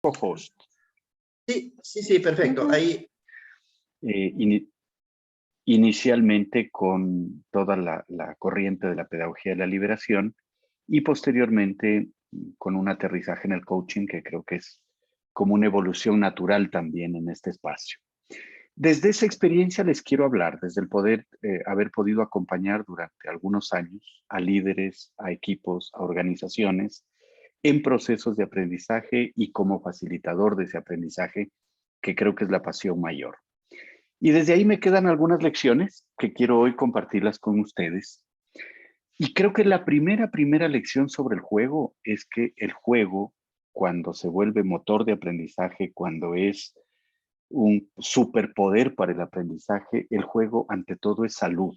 co-host. Sí, perfecto. Ahí. Inicialmente con toda la corriente de la pedagogía de la liberación y posteriormente con un aterrizaje en el coaching que creo que es como una evolución natural también en este espacio. Desde esa experiencia les quiero hablar, desde el poder haber podido acompañar durante algunos años a líderes, a equipos, a organizaciones en procesos de aprendizaje y como facilitador de ese aprendizaje, que creo que es la pasión mayor. Y desde ahí me quedan algunas lecciones que quiero hoy compartirlas con ustedes. Y creo que la primera lección sobre el juego es que el juego, cuando se vuelve motor de aprendizaje, cuando es un superpoder para el aprendizaje, el juego ante todo es salud.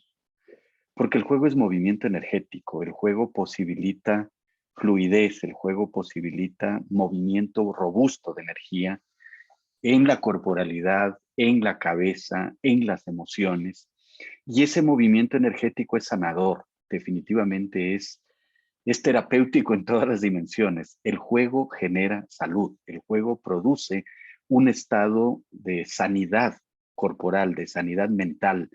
Porque el juego es movimiento energético, el juego posibilita fluidez, el juego posibilita movimiento robusto de energía en la corporalidad, en la cabeza, en las emociones. Y ese movimiento energético es sanador, definitivamente es terapéutico en todas las dimensiones. El juego genera salud, el juego produce un estado de sanidad corporal, de sanidad mental,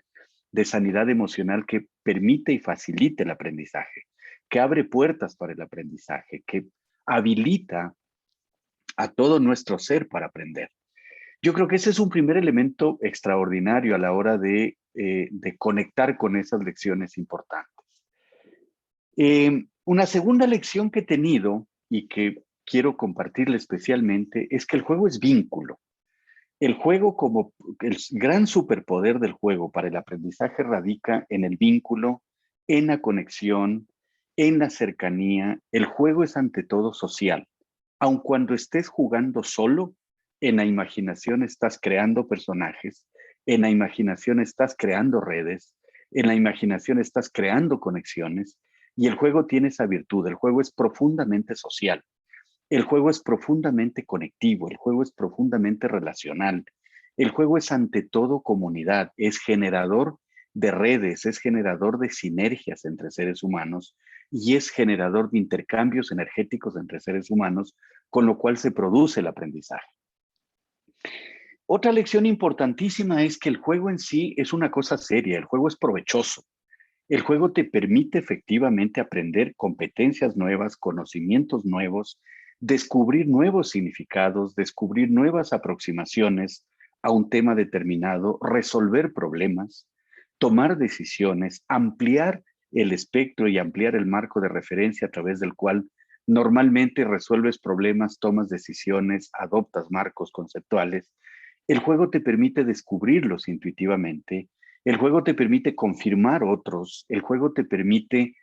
de sanidad emocional que permite y facilita el aprendizaje, que abre puertas para el aprendizaje, que habilita a todo nuestro ser para aprender. Yo creo que ese es un primer elemento extraordinario a la hora de conectar con esas lecciones importantes. Una segunda lección que he tenido y que quiero compartirle especialmente es que el juego es vínculo. El juego como el gran superpoder del juego para el aprendizaje radica en el vínculo, en la conexión, en la cercanía. El juego es ante todo social. Aun cuando estés jugando solo, en la imaginación estás creando personajes, en la imaginación estás creando redes, en la imaginación estás creando conexiones y el juego tiene esa virtud. El juego es profundamente social. El juego es profundamente conectivo, el juego es profundamente relacional. El juego es ante todo comunidad, es generador de redes, es generador de sinergias entre seres humanos y es generador de intercambios energéticos entre seres humanos, con lo cual se produce el aprendizaje. Otra lección importantísima es que el juego en sí es una cosa seria, el juego es provechoso. El juego te permite efectivamente aprender competencias nuevas, conocimientos nuevos, descubrir nuevos significados, descubrir nuevas aproximaciones a un tema determinado, resolver problemas, tomar decisiones, ampliar el espectro y ampliar el marco de referencia a través del cual normalmente resuelves problemas, tomas decisiones, adoptas marcos conceptuales. El juego te permite descubrirlos intuitivamente. El juego te permite confirmar otros, el juego te permite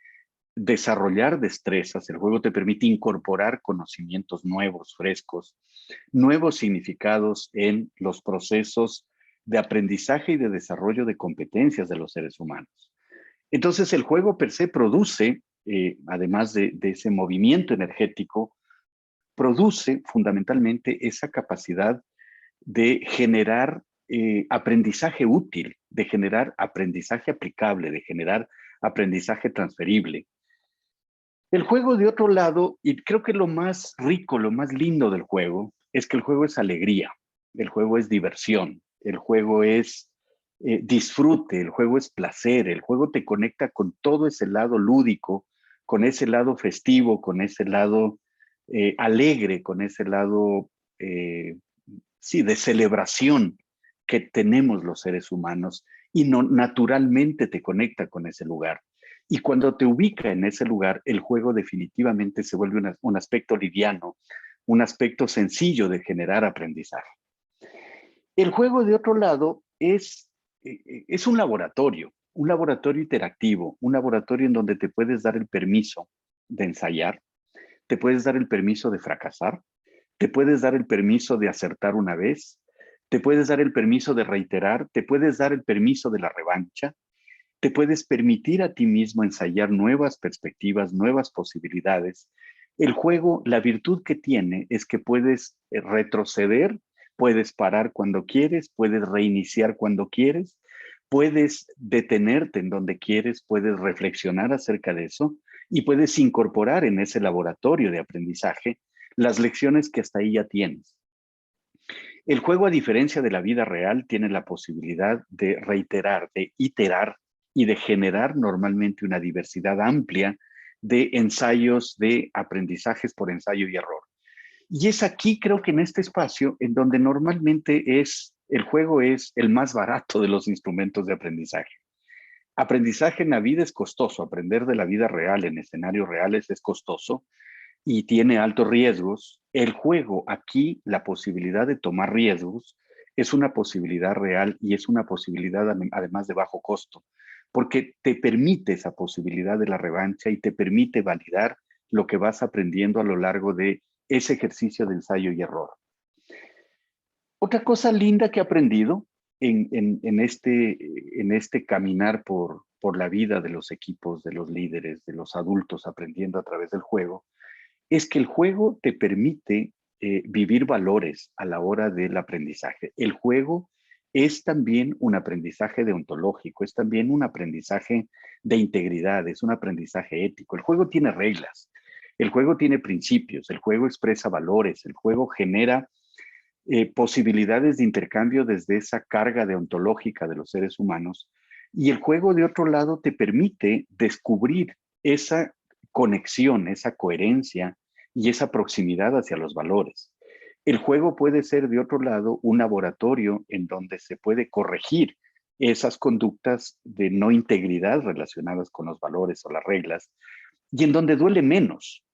desarrollar destrezas, el juego te permite incorporar conocimientos nuevos, frescos, nuevos significados en los procesos de aprendizaje y de desarrollo de competencias de los seres humanos. Entonces el juego per se produce, además de ese movimiento energético, produce fundamentalmente esa capacidad de generar aprendizaje útil, de generar aprendizaje aplicable, de generar aprendizaje transferible. El juego, de otro lado, y creo que lo más rico, lo más lindo del juego, es que el juego es alegría, el juego es diversión, el juego es disfrute, el juego es placer, el juego te conecta con todo ese lado lúdico, con ese lado festivo, con ese lado alegre, con ese lado sí, de celebración que tenemos los seres humanos y no, naturalmente te conecta con ese lugar. Y cuando te ubica en ese lugar, el juego definitivamente se vuelve un aspecto liviano, un aspecto sencillo de generar aprendizaje. El juego, de otro lado, es un laboratorio interactivo, un laboratorio en donde te puedes dar el permiso de ensayar, te puedes dar el permiso de fracasar, te puedes dar el permiso de acertar una vez, te puedes dar el permiso de reiterar, te puedes dar el permiso de la revancha, te puedes permitir a ti mismo ensayar nuevas perspectivas, nuevas posibilidades. El juego, la virtud que tiene es que puedes retroceder, puedes parar cuando quieres, puedes reiniciar cuando quieres, puedes detenerte en donde quieres, puedes reflexionar acerca de eso y puedes incorporar en ese laboratorio de aprendizaje las lecciones que hasta ahí ya tienes. El juego, a diferencia de la vida real, tiene la posibilidad de reiterar, de iterar y de generar normalmente una diversidad amplia de ensayos, de aprendizajes por ensayo y error. Y es aquí, creo que en este espacio, en donde normalmente el juego es el más barato de los instrumentos de aprendizaje. Aprendizaje en la vida es costoso, aprender de la vida real en escenarios reales es costoso y tiene altos riesgos. El juego aquí, la posibilidad de tomar riesgos, es una posibilidad real y es una posibilidad además de bajo costo, porque te permite esa posibilidad de la revancha y te permite validar lo que vas aprendiendo a lo largo de ese ejercicio de ensayo y error. Otra cosa linda que he aprendido en este caminar por la vida de los equipos, de los líderes, de los adultos aprendiendo a través del juego, es que el juego te permite vivir valores a la hora del aprendizaje. El juego es también un aprendizaje deontológico, es también un aprendizaje de integridad, es un aprendizaje ético. El juego tiene reglas, el juego tiene principios, el juego expresa valores, el juego genera posibilidades de intercambio desde esa carga deontológica de los seres humanos. Y el juego, de otro lado, te permite descubrir esa conexión, esa coherencia y esa proximidad hacia los valores. El juego puede ser, de otro lado, un laboratorio en donde se puede corregir esas conductas de no integridad relacionadas con los valores o las reglas y en donde duele menos.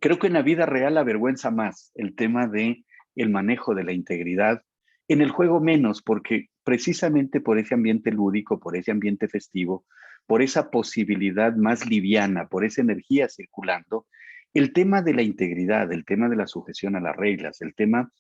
Creo que en la vida real avergüenza más el tema de el manejo de la integridad. En el juego menos, porque precisamente por ese ambiente lúdico, por ese ambiente festivo, por esa posibilidad más liviana, por esa energía circulando, el tema de la integridad, el tema de la sujeción a las reglas, el tema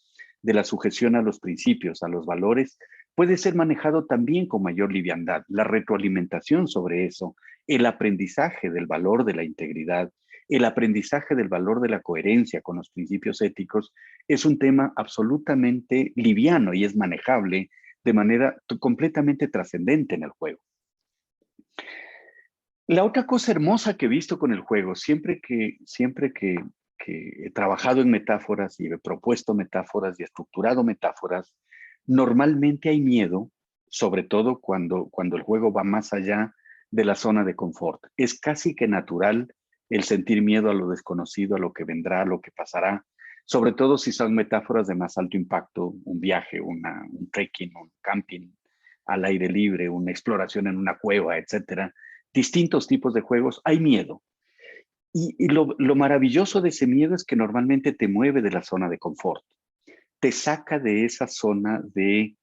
de la sujeción a los principios, a los valores, puede ser manejado también con mayor liviandad. La retroalimentación sobre eso, el aprendizaje del valor de la integridad, el aprendizaje del valor de la coherencia con los principios éticos es un tema absolutamente liviano y es manejable de manera completamente trascendente en el juego. La otra cosa hermosa que he visto con el juego, siempre que he trabajado en metáforas y he propuesto metáforas y estructurado metáforas, normalmente hay miedo, sobre todo cuando el juego va más allá de la zona de confort. Es casi que natural el sentir miedo a lo desconocido, a lo que vendrá, a lo que pasará, sobre todo si son metáforas de más alto impacto, un viaje, un trekking, un camping al aire libre, una exploración en una cueva, etcétera. Distintos tipos de juegos, hay miedo. Y lo maravilloso de ese miedo es que normalmente te mueve de la zona de confort, te saca de esa zona de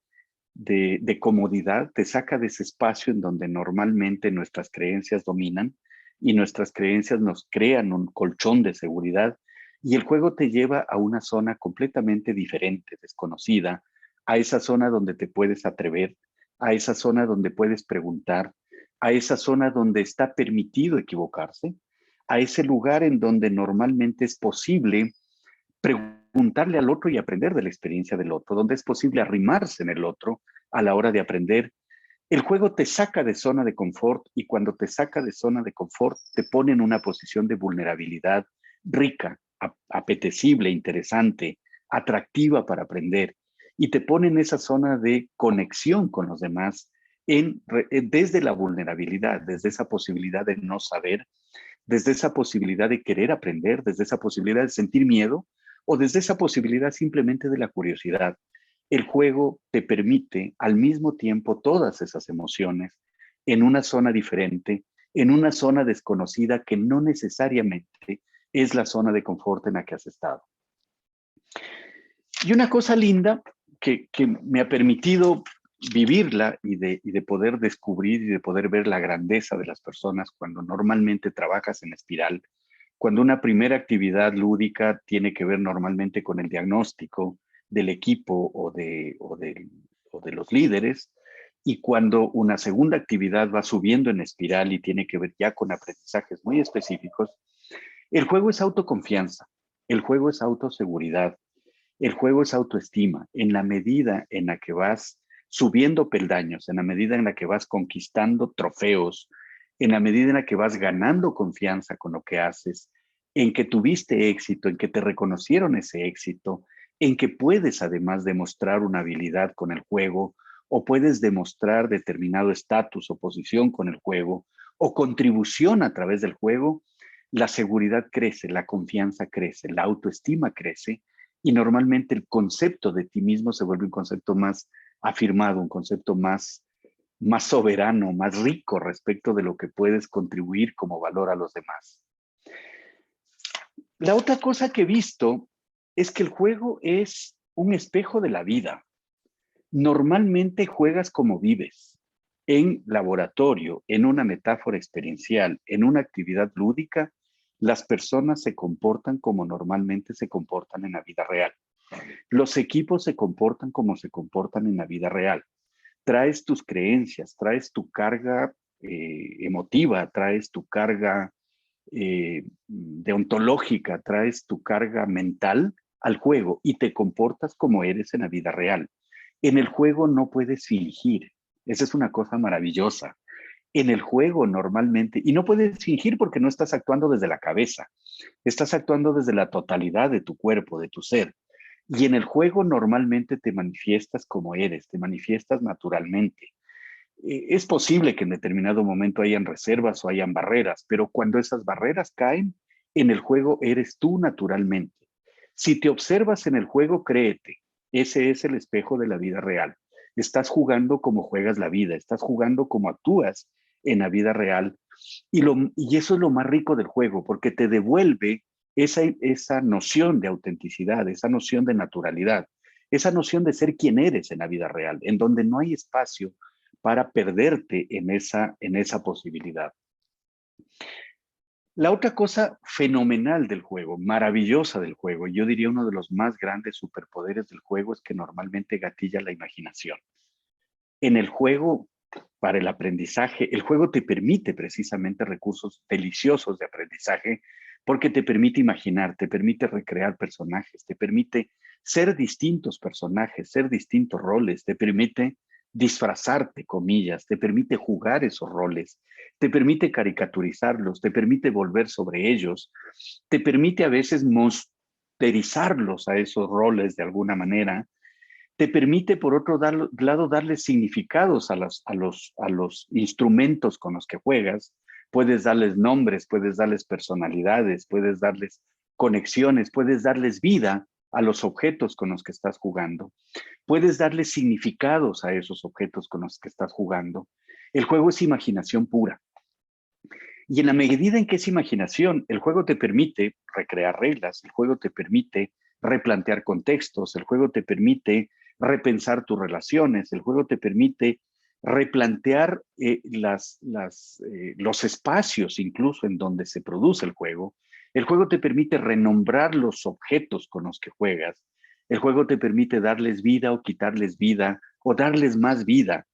comodidad, te saca de ese espacio en donde normalmente nuestras creencias dominan y nuestras creencias nos crean un colchón de seguridad y el juego te lleva a una zona completamente diferente, desconocida, a esa zona donde te puedes atrever, a esa zona donde puedes preguntar, a esa zona donde está permitido equivocarse, a ese lugar en donde normalmente es posible preguntarle al otro y aprender de la experiencia del otro, donde es posible arrimarse en el otro a la hora de aprender. El juego te saca de zona de confort y cuando te saca de zona de confort te pone en una posición de vulnerabilidad rica, apetecible, interesante, atractiva para aprender y te pone en esa zona de conexión con los demás desde la vulnerabilidad, desde esa posibilidad de no saber, desde esa posibilidad de querer aprender, desde esa posibilidad de sentir miedo o desde esa posibilidad simplemente de la curiosidad. El juego te permite al mismo tiempo todas esas emociones en una zona diferente, en una zona desconocida que no necesariamente es la zona de confort en la que has estado. Y una cosa linda que me ha permitido vivirla y de poder descubrir y de poder ver la grandeza de las personas cuando normalmente trabajas en espiral, cuando una primera actividad lúdica tiene que ver normalmente con el diagnóstico del equipo o de los líderes, y cuando una segunda actividad va subiendo en espiral y tiene que ver ya con aprendizajes muy específicos, el juego es autoconfianza, el juego es autoseguridad, el juego es autoestima. En la medida en la que vas subiendo peldaños, en la medida en la que vas conquistando trofeos, en la medida en la que vas ganando confianza con lo que haces, en que tuviste éxito, en que te reconocieron ese éxito, en que puedes además demostrar una habilidad con el juego, o puedes demostrar determinado estatus o posición con el juego, o contribución a través del juego, la seguridad crece, la confianza crece, la autoestima crece, y normalmente el concepto de ti mismo se vuelve un concepto más afirmado, un concepto más soberano, más rico respecto de lo que puedes contribuir como valor a los demás. La otra cosa que he visto es que el juego es un espejo de la vida. Normalmente juegas como vives, en laboratorio, en una metáfora experiencial, en una actividad lúdica. Las personas se comportan como normalmente se comportan en la vida real. Los equipos se comportan como se comportan en la vida real. Traes tus creencias, traes tu carga emotiva, traes tu carga deontológica, traes tu carga mental al juego y te comportas como eres en la vida real. En el juego no puedes fingir. Esa es una cosa maravillosa. En el juego normalmente, y no puedes fingir porque no estás actuando desde la cabeza, estás actuando desde la totalidad de tu cuerpo, de tu ser. Y en el juego normalmente te manifiestas como eres, te manifiestas naturalmente. Es posible que en determinado momento hayan reservas o hayan barreras, pero cuando esas barreras caen, en el juego eres tú naturalmente. Si te observas en el juego, créete, ese es el espejo de la vida real. Estás jugando como juegas la vida, estás jugando como actúas en la vida real. Y eso es lo más rico del juego, porque te devuelve esa noción de autenticidad, esa noción de naturalidad, esa noción de ser quien eres en la vida real, en donde no hay espacio para perderte en esa posibilidad. La otra cosa fenomenal del juego, maravillosa del juego, yo diría uno de los más grandes superpoderes del juego, es que normalmente gatilla la imaginación. En el juego, para el aprendizaje, el juego te permite precisamente recursos deliciosos de aprendizaje porque te permite imaginar, te permite recrear personajes, te permite ser distintos personajes, ser distintos roles, te permite disfrazarte, comillas, te permite jugar esos roles, te permite caricaturizarlos, te permite volver sobre ellos, te permite a veces monsterizarlos a esos roles de alguna manera, te permite, por otro lado, darle significados a los instrumentos con los que juegas. Puedes darles nombres, puedes darles personalidades, puedes darles conexiones, puedes darles vida a los objetos con los que estás jugando. Puedes darle significados a esos objetos con los que estás jugando. El juego es imaginación pura. Y en la medida en que es imaginación, el juego te permite recrear reglas, el juego te permite replantear contextos, el juego te permite repensar tus relaciones, el juego te permite replantear los espacios incluso en donde se produce el juego te permite renombrar los objetos con los que juegas, el juego te permite darles vida o quitarles vida o darles más vida.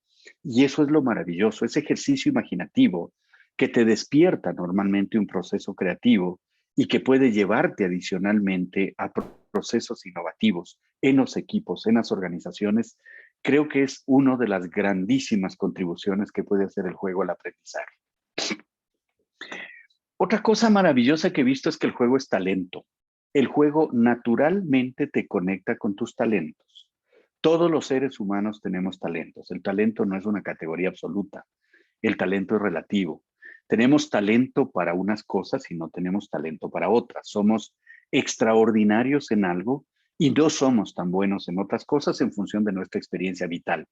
Y eso es lo maravilloso, ese ejercicio imaginativo que te despierta normalmente un proceso creativo y que puede llevarte adicionalmente a procesos innovativos en los equipos, en las organizaciones, creo que es una de las grandísimas contribuciones que puede hacer el juego al aprendizaje. Otra cosa maravillosa que he visto es que el juego es talento. El juego naturalmente te conecta con tus talentos. Todos los seres humanos tenemos talentos. El talento no es una categoría absoluta. El talento es relativo. Tenemos talento para unas cosas y no tenemos talento para otras. Somos extraordinarios en algo y no somos tan buenos en otras cosas en función de nuestra experiencia vital.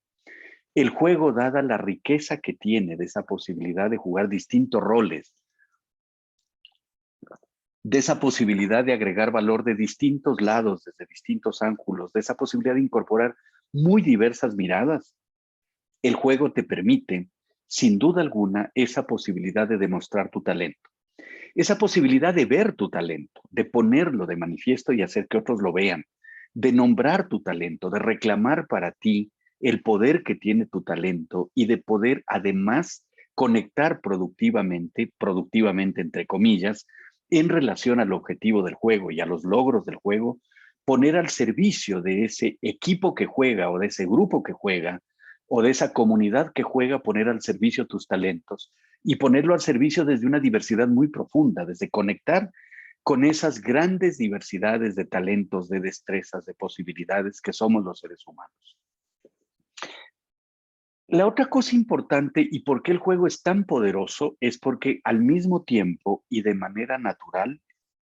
El juego, dada la riqueza que tiene de esa posibilidad de jugar distintos roles, de esa posibilidad de agregar valor de distintos lados, desde distintos ángulos, de esa posibilidad de incorporar muy diversas miradas, el juego te permite, sin duda alguna, esa posibilidad de demostrar tu talento. Esa posibilidad de ver tu talento, de ponerlo de manifiesto y hacer que otros lo vean, de nombrar tu talento, de reclamar para ti el poder que tiene tu talento y de poder además conectar productivamente entre comillas, en relación al objetivo del juego y a los logros del juego, poner al servicio de ese equipo que juega o de ese grupo que juega o de esa comunidad que juega, poner al servicio tus talentos y ponerlo al servicio desde una diversidad muy profunda, desde conectar con esas grandes diversidades de talentos, de destrezas, de posibilidades que somos los seres humanos. La otra cosa importante y por qué el juego es tan poderoso es porque al mismo tiempo y de manera natural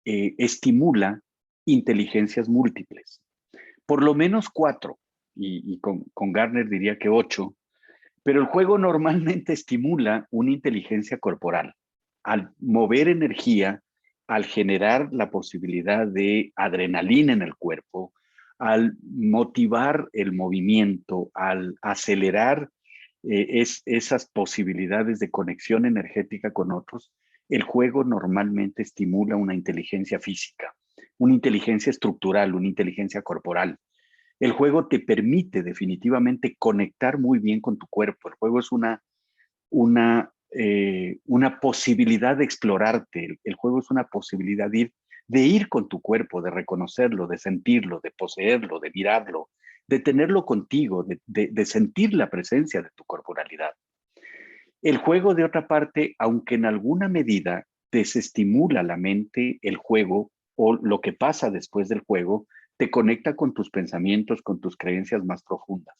estimula inteligencias múltiples. Por lo menos 4, y con Garner diría que 8, pero el juego normalmente estimula una inteligencia corporal. Al mover energía, al generar la posibilidad de adrenalina en el cuerpo, al motivar el movimiento, al acelerar esas posibilidades de conexión energética con otros, el juego normalmente estimula una inteligencia física, una inteligencia estructural, una inteligencia corporal. El juego te permite definitivamente conectar muy bien con tu cuerpo. El juego es una posibilidad de explorarte. El juego es una posibilidad de ir con tu cuerpo, de reconocerlo, de sentirlo, de poseerlo, de mirarlo, de tenerlo contigo, de sentir la presencia de tu corporalidad. El juego, de otra parte, aunque en alguna medida desestimula la mente, el juego o lo que pasa después del juego, te conecta con tus pensamientos, con tus creencias más profundas.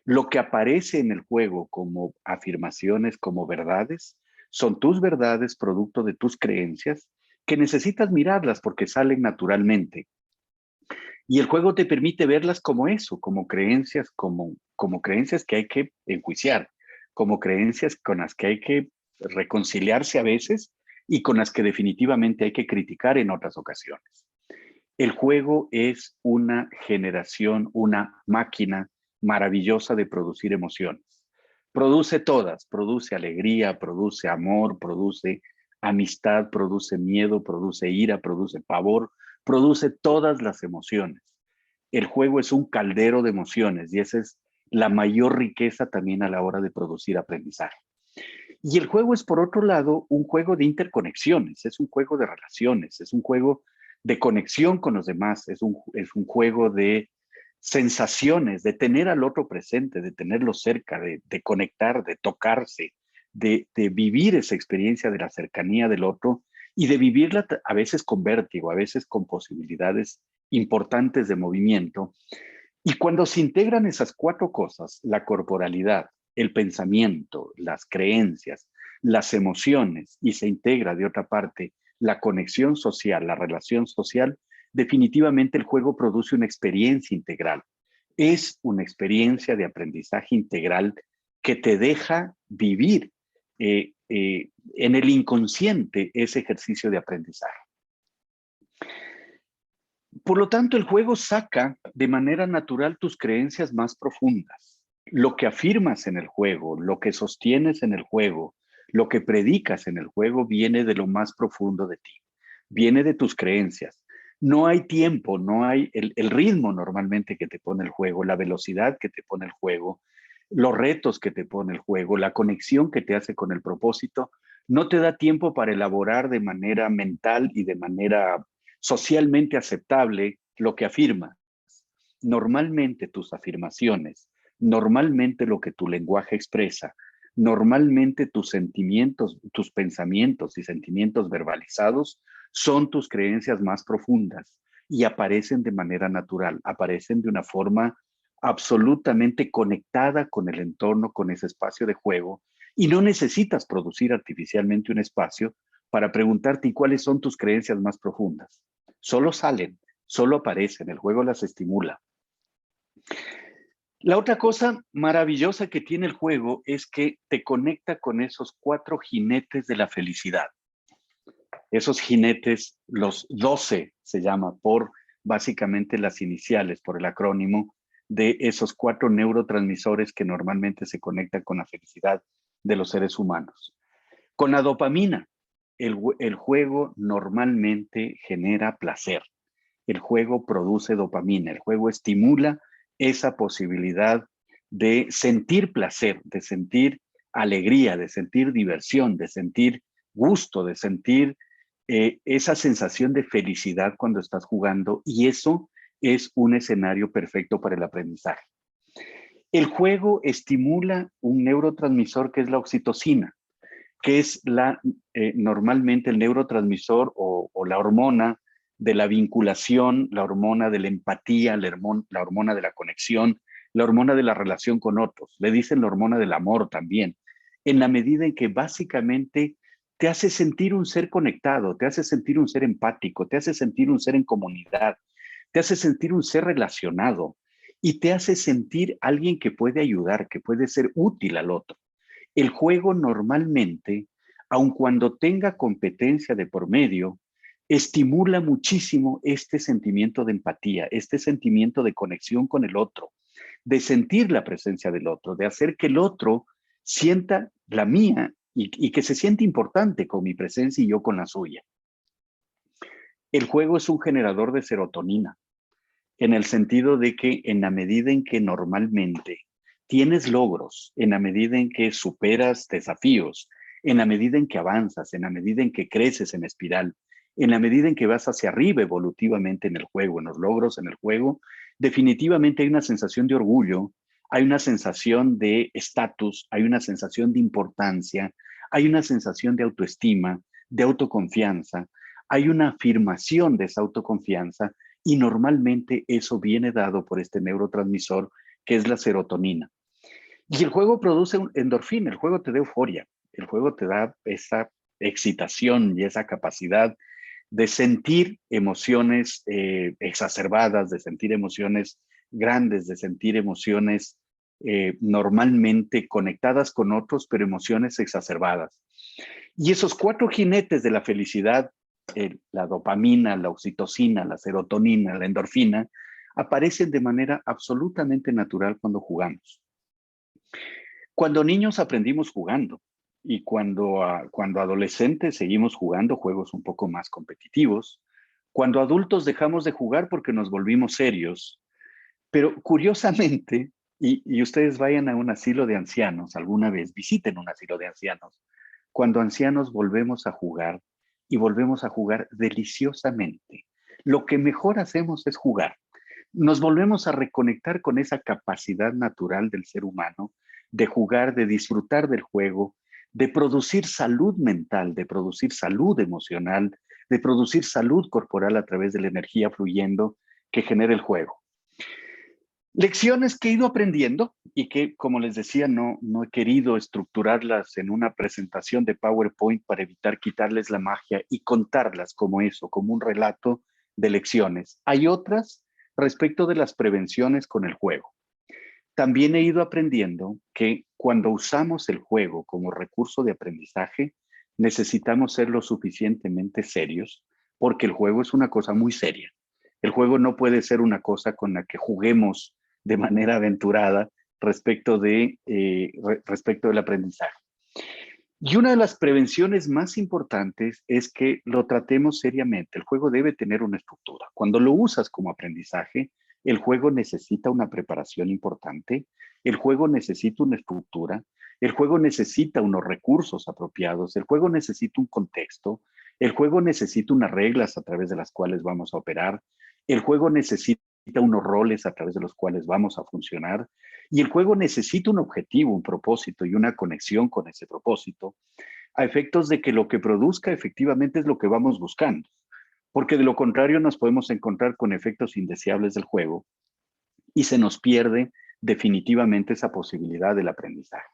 Lo que aparece en el juego como afirmaciones, como verdades, son tus verdades producto de tus creencias que necesitas mirarlas porque salen naturalmente. Y el juego te permite verlas como eso, como creencias, como creencias que hay que enjuiciar, como creencias con las que hay que reconciliarse a veces y con las que definitivamente hay que criticar en otras ocasiones. El juego es una generación, una máquina maravillosa de producir emociones. Produce todas, produce alegría, produce amor, produce amistad, produce miedo, produce ira, produce pavor, produce todas las emociones. El juego es un caldero de emociones y esa es la mayor riqueza también a la hora de producir aprendizaje. Y el juego es, por otro lado, un juego de interconexiones, es un juego de relaciones, es un juego de conexión con los demás, es un juego de sensaciones, de tener al otro presente, de tenerlo cerca, de conectar, de tocarse, de vivir esa experiencia de la cercanía del otro y de vivirla a veces con vértigo, a veces con posibilidades importantes de movimiento. Y cuando se integran esas 4 cosas, la corporalidad, el pensamiento, las creencias, las emociones, y se integra de otra parte la conexión social, la relación social, definitivamente el juego produce una experiencia integral. Es una experiencia de aprendizaje integral que te deja vivir en el inconsciente ese ejercicio de aprendizaje. Por lo tanto, el juego saca de manera natural tus creencias más profundas. Lo que afirmas en el juego, lo que sostienes en el juego, lo que predicas en el juego viene de lo más profundo de ti, viene de tus creencias. No hay tiempo, no hay el ritmo normalmente que te pone el juego, la velocidad que te pone el juego, los retos que te pone el juego, la conexión que te hace con el propósito, no te da tiempo para elaborar de manera mental y de manera socialmente aceptable lo que afirma. Normalmente tus afirmaciones, normalmente lo que tu lenguaje expresa, normalmente tus sentimientos, tus pensamientos y sentimientos verbalizados son tus creencias más profundas y aparecen de manera natural, aparecen de una forma absolutamente conectada con el entorno, con ese espacio de juego, y no necesitas producir artificialmente un espacio para preguntarte cuáles son tus creencias más profundas. Solo salen, solo aparecen, el juego las estimula. La otra cosa maravillosa que tiene el juego es que te conecta con esos 4 jinetes de la felicidad. Esos jinetes, los 12 se llama por básicamente las iniciales, por el acrónimo de esos 4 neurotransmisores que normalmente se conectan con la felicidad de los seres humanos. Con la dopamina, el juego normalmente genera placer. El juego produce dopamina, el juego estimula esa posibilidad de sentir placer, de sentir alegría, de sentir diversión, de sentir gusto, de sentir esa sensación de felicidad cuando estás jugando, y eso es un escenario perfecto para el aprendizaje. El juego estimula un neurotransmisor que es la oxitocina. que es normalmente el neurotransmisor o la hormona de la vinculación, la hormona de la empatía, la hormona de la conexión, la hormona de la relación con otros. Le dicen la hormona del amor también, en la medida en que básicamente te hace sentir un ser conectado, te hace sentir un ser empático, te hace sentir un ser en comunidad, te hace sentir un ser relacionado y te hace sentir alguien que puede ayudar, que puede ser útil al otro. El juego normalmente, aun cuando tenga competencia de por medio, estimula muchísimo este sentimiento de empatía, este sentimiento de conexión con el otro, de sentir la presencia del otro, de hacer que el otro sienta la mía y que se siente importante con mi presencia y yo con la suya. El juego es un generador de serotonina, en el sentido de que en la medida en que normalmente tienes logros, en la medida en que superas desafíos, en la medida en que avanzas, en la medida en que creces en espiral, en la medida en que vas hacia arriba evolutivamente en el juego, en los logros en el juego, definitivamente hay una sensación de orgullo, hay una sensación de estatus, hay una sensación de importancia, hay una sensación de autoestima, de autoconfianza, hay una afirmación de esa autoconfianza y normalmente eso viene dado por este neurotransmisor que es la serotonina. Y el juego produce un endorfina, el juego te da euforia, el juego te da esa excitación y esa capacidad de sentir emociones exacerbadas, de sentir emociones grandes, de sentir emociones normalmente conectadas con otros, pero emociones exacerbadas. Y esos cuatro jinetes de la felicidad, la dopamina, la oxitocina, la serotonina, la endorfina, aparecen de manera absolutamente natural cuando jugamos. Cuando niños aprendimos jugando y cuando adolescentes seguimos jugando juegos un poco más competitivos, cuando adultos dejamos de jugar porque nos volvimos serios, pero curiosamente, y ustedes vayan a un asilo de ancianos alguna vez, visiten un asilo de ancianos, cuando ancianos volvemos a jugar y volvemos a jugar deliciosamente. Lo que mejor hacemos es jugar. Nos volvemos a reconectar con esa capacidad natural del ser humano de jugar, de disfrutar del juego, de producir salud mental, de producir salud emocional, de producir salud corporal a través de la energía fluyendo que genera el juego. Lecciones que he ido aprendiendo y que, como les decía, no he querido estructurarlas en una presentación de PowerPoint para evitar quitarles la magia y contarlas como eso, como un relato de lecciones. Hay otras respecto de las prevenciones con el juego. También he ido aprendiendo que cuando usamos el juego como recurso de aprendizaje, necesitamos ser lo suficientemente serios porque el juego es una cosa muy seria. El juego no puede ser una cosa con la que juguemos de manera aventurada respecto del aprendizaje. Y una de las prevenciones más importantes es que lo tratemos seriamente. El juego debe tener una estructura. Cuando lo usas como aprendizaje, el juego necesita una preparación importante, el juego necesita una estructura, el juego necesita unos recursos apropiados, el juego necesita un contexto, el juego necesita unas reglas a través de las cuales vamos a operar, el juego necesita unos roles a través de los cuales vamos a funcionar y el juego necesita un objetivo, un propósito y una conexión con ese propósito a efectos de que lo que produzca efectivamente es lo que vamos buscando, porque de lo contrario nos podemos encontrar con efectos indeseables del juego y se nos pierde definitivamente esa posibilidad del aprendizaje.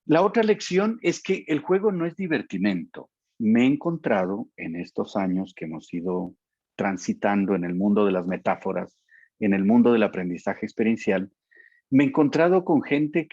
La otra lección es que el juego no es divertimento. Me he encontrado en estos años que hemos ido transitando en el mundo de las metáforas, en el mundo del aprendizaje experiencial, me he encontrado con gente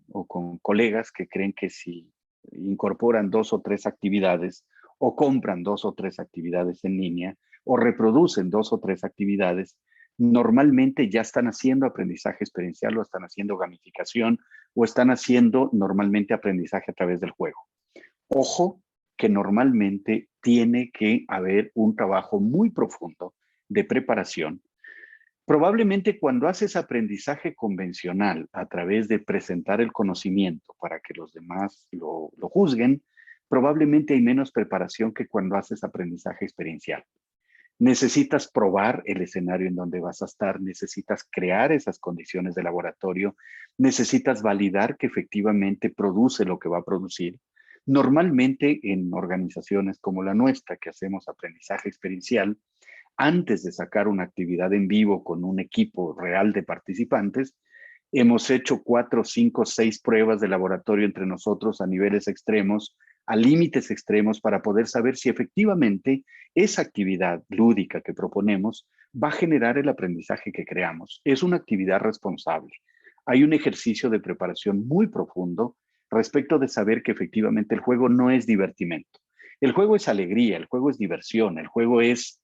o con colegas que creen que si incorporan 2 o 3 actividades o compran 2 o 3 actividades en línea o reproducen 2 o 3 actividades, normalmente ya están haciendo aprendizaje experiencial o están haciendo gamificación o están haciendo normalmente aprendizaje a través del juego. Ojo, que normalmente tiene que haber un trabajo muy profundo de preparación. Probablemente cuando haces aprendizaje convencional a través de presentar el conocimiento para que los demás lo juzguen, probablemente hay menos preparación que cuando haces aprendizaje experiencial. necesitas probar el escenario en donde vas a estar, necesitas crear esas condiciones de laboratorio, necesitas validar que efectivamente produce lo que va a producir. Normalmente en organizaciones como la nuestra, que hacemos aprendizaje experiencial, antes de sacar una actividad en vivo con un equipo real de participantes, hemos hecho 4, 5, 6 pruebas de laboratorio entre nosotros a niveles extremos, a límites extremos, para poder saber si efectivamente esa actividad lúdica que proponemos va a generar el aprendizaje que creamos. Es una actividad responsable. Hay un ejercicio de preparación muy profundo respecto de saber que efectivamente el juego no es divertimento. El juego es alegría, el juego es diversión, el juego es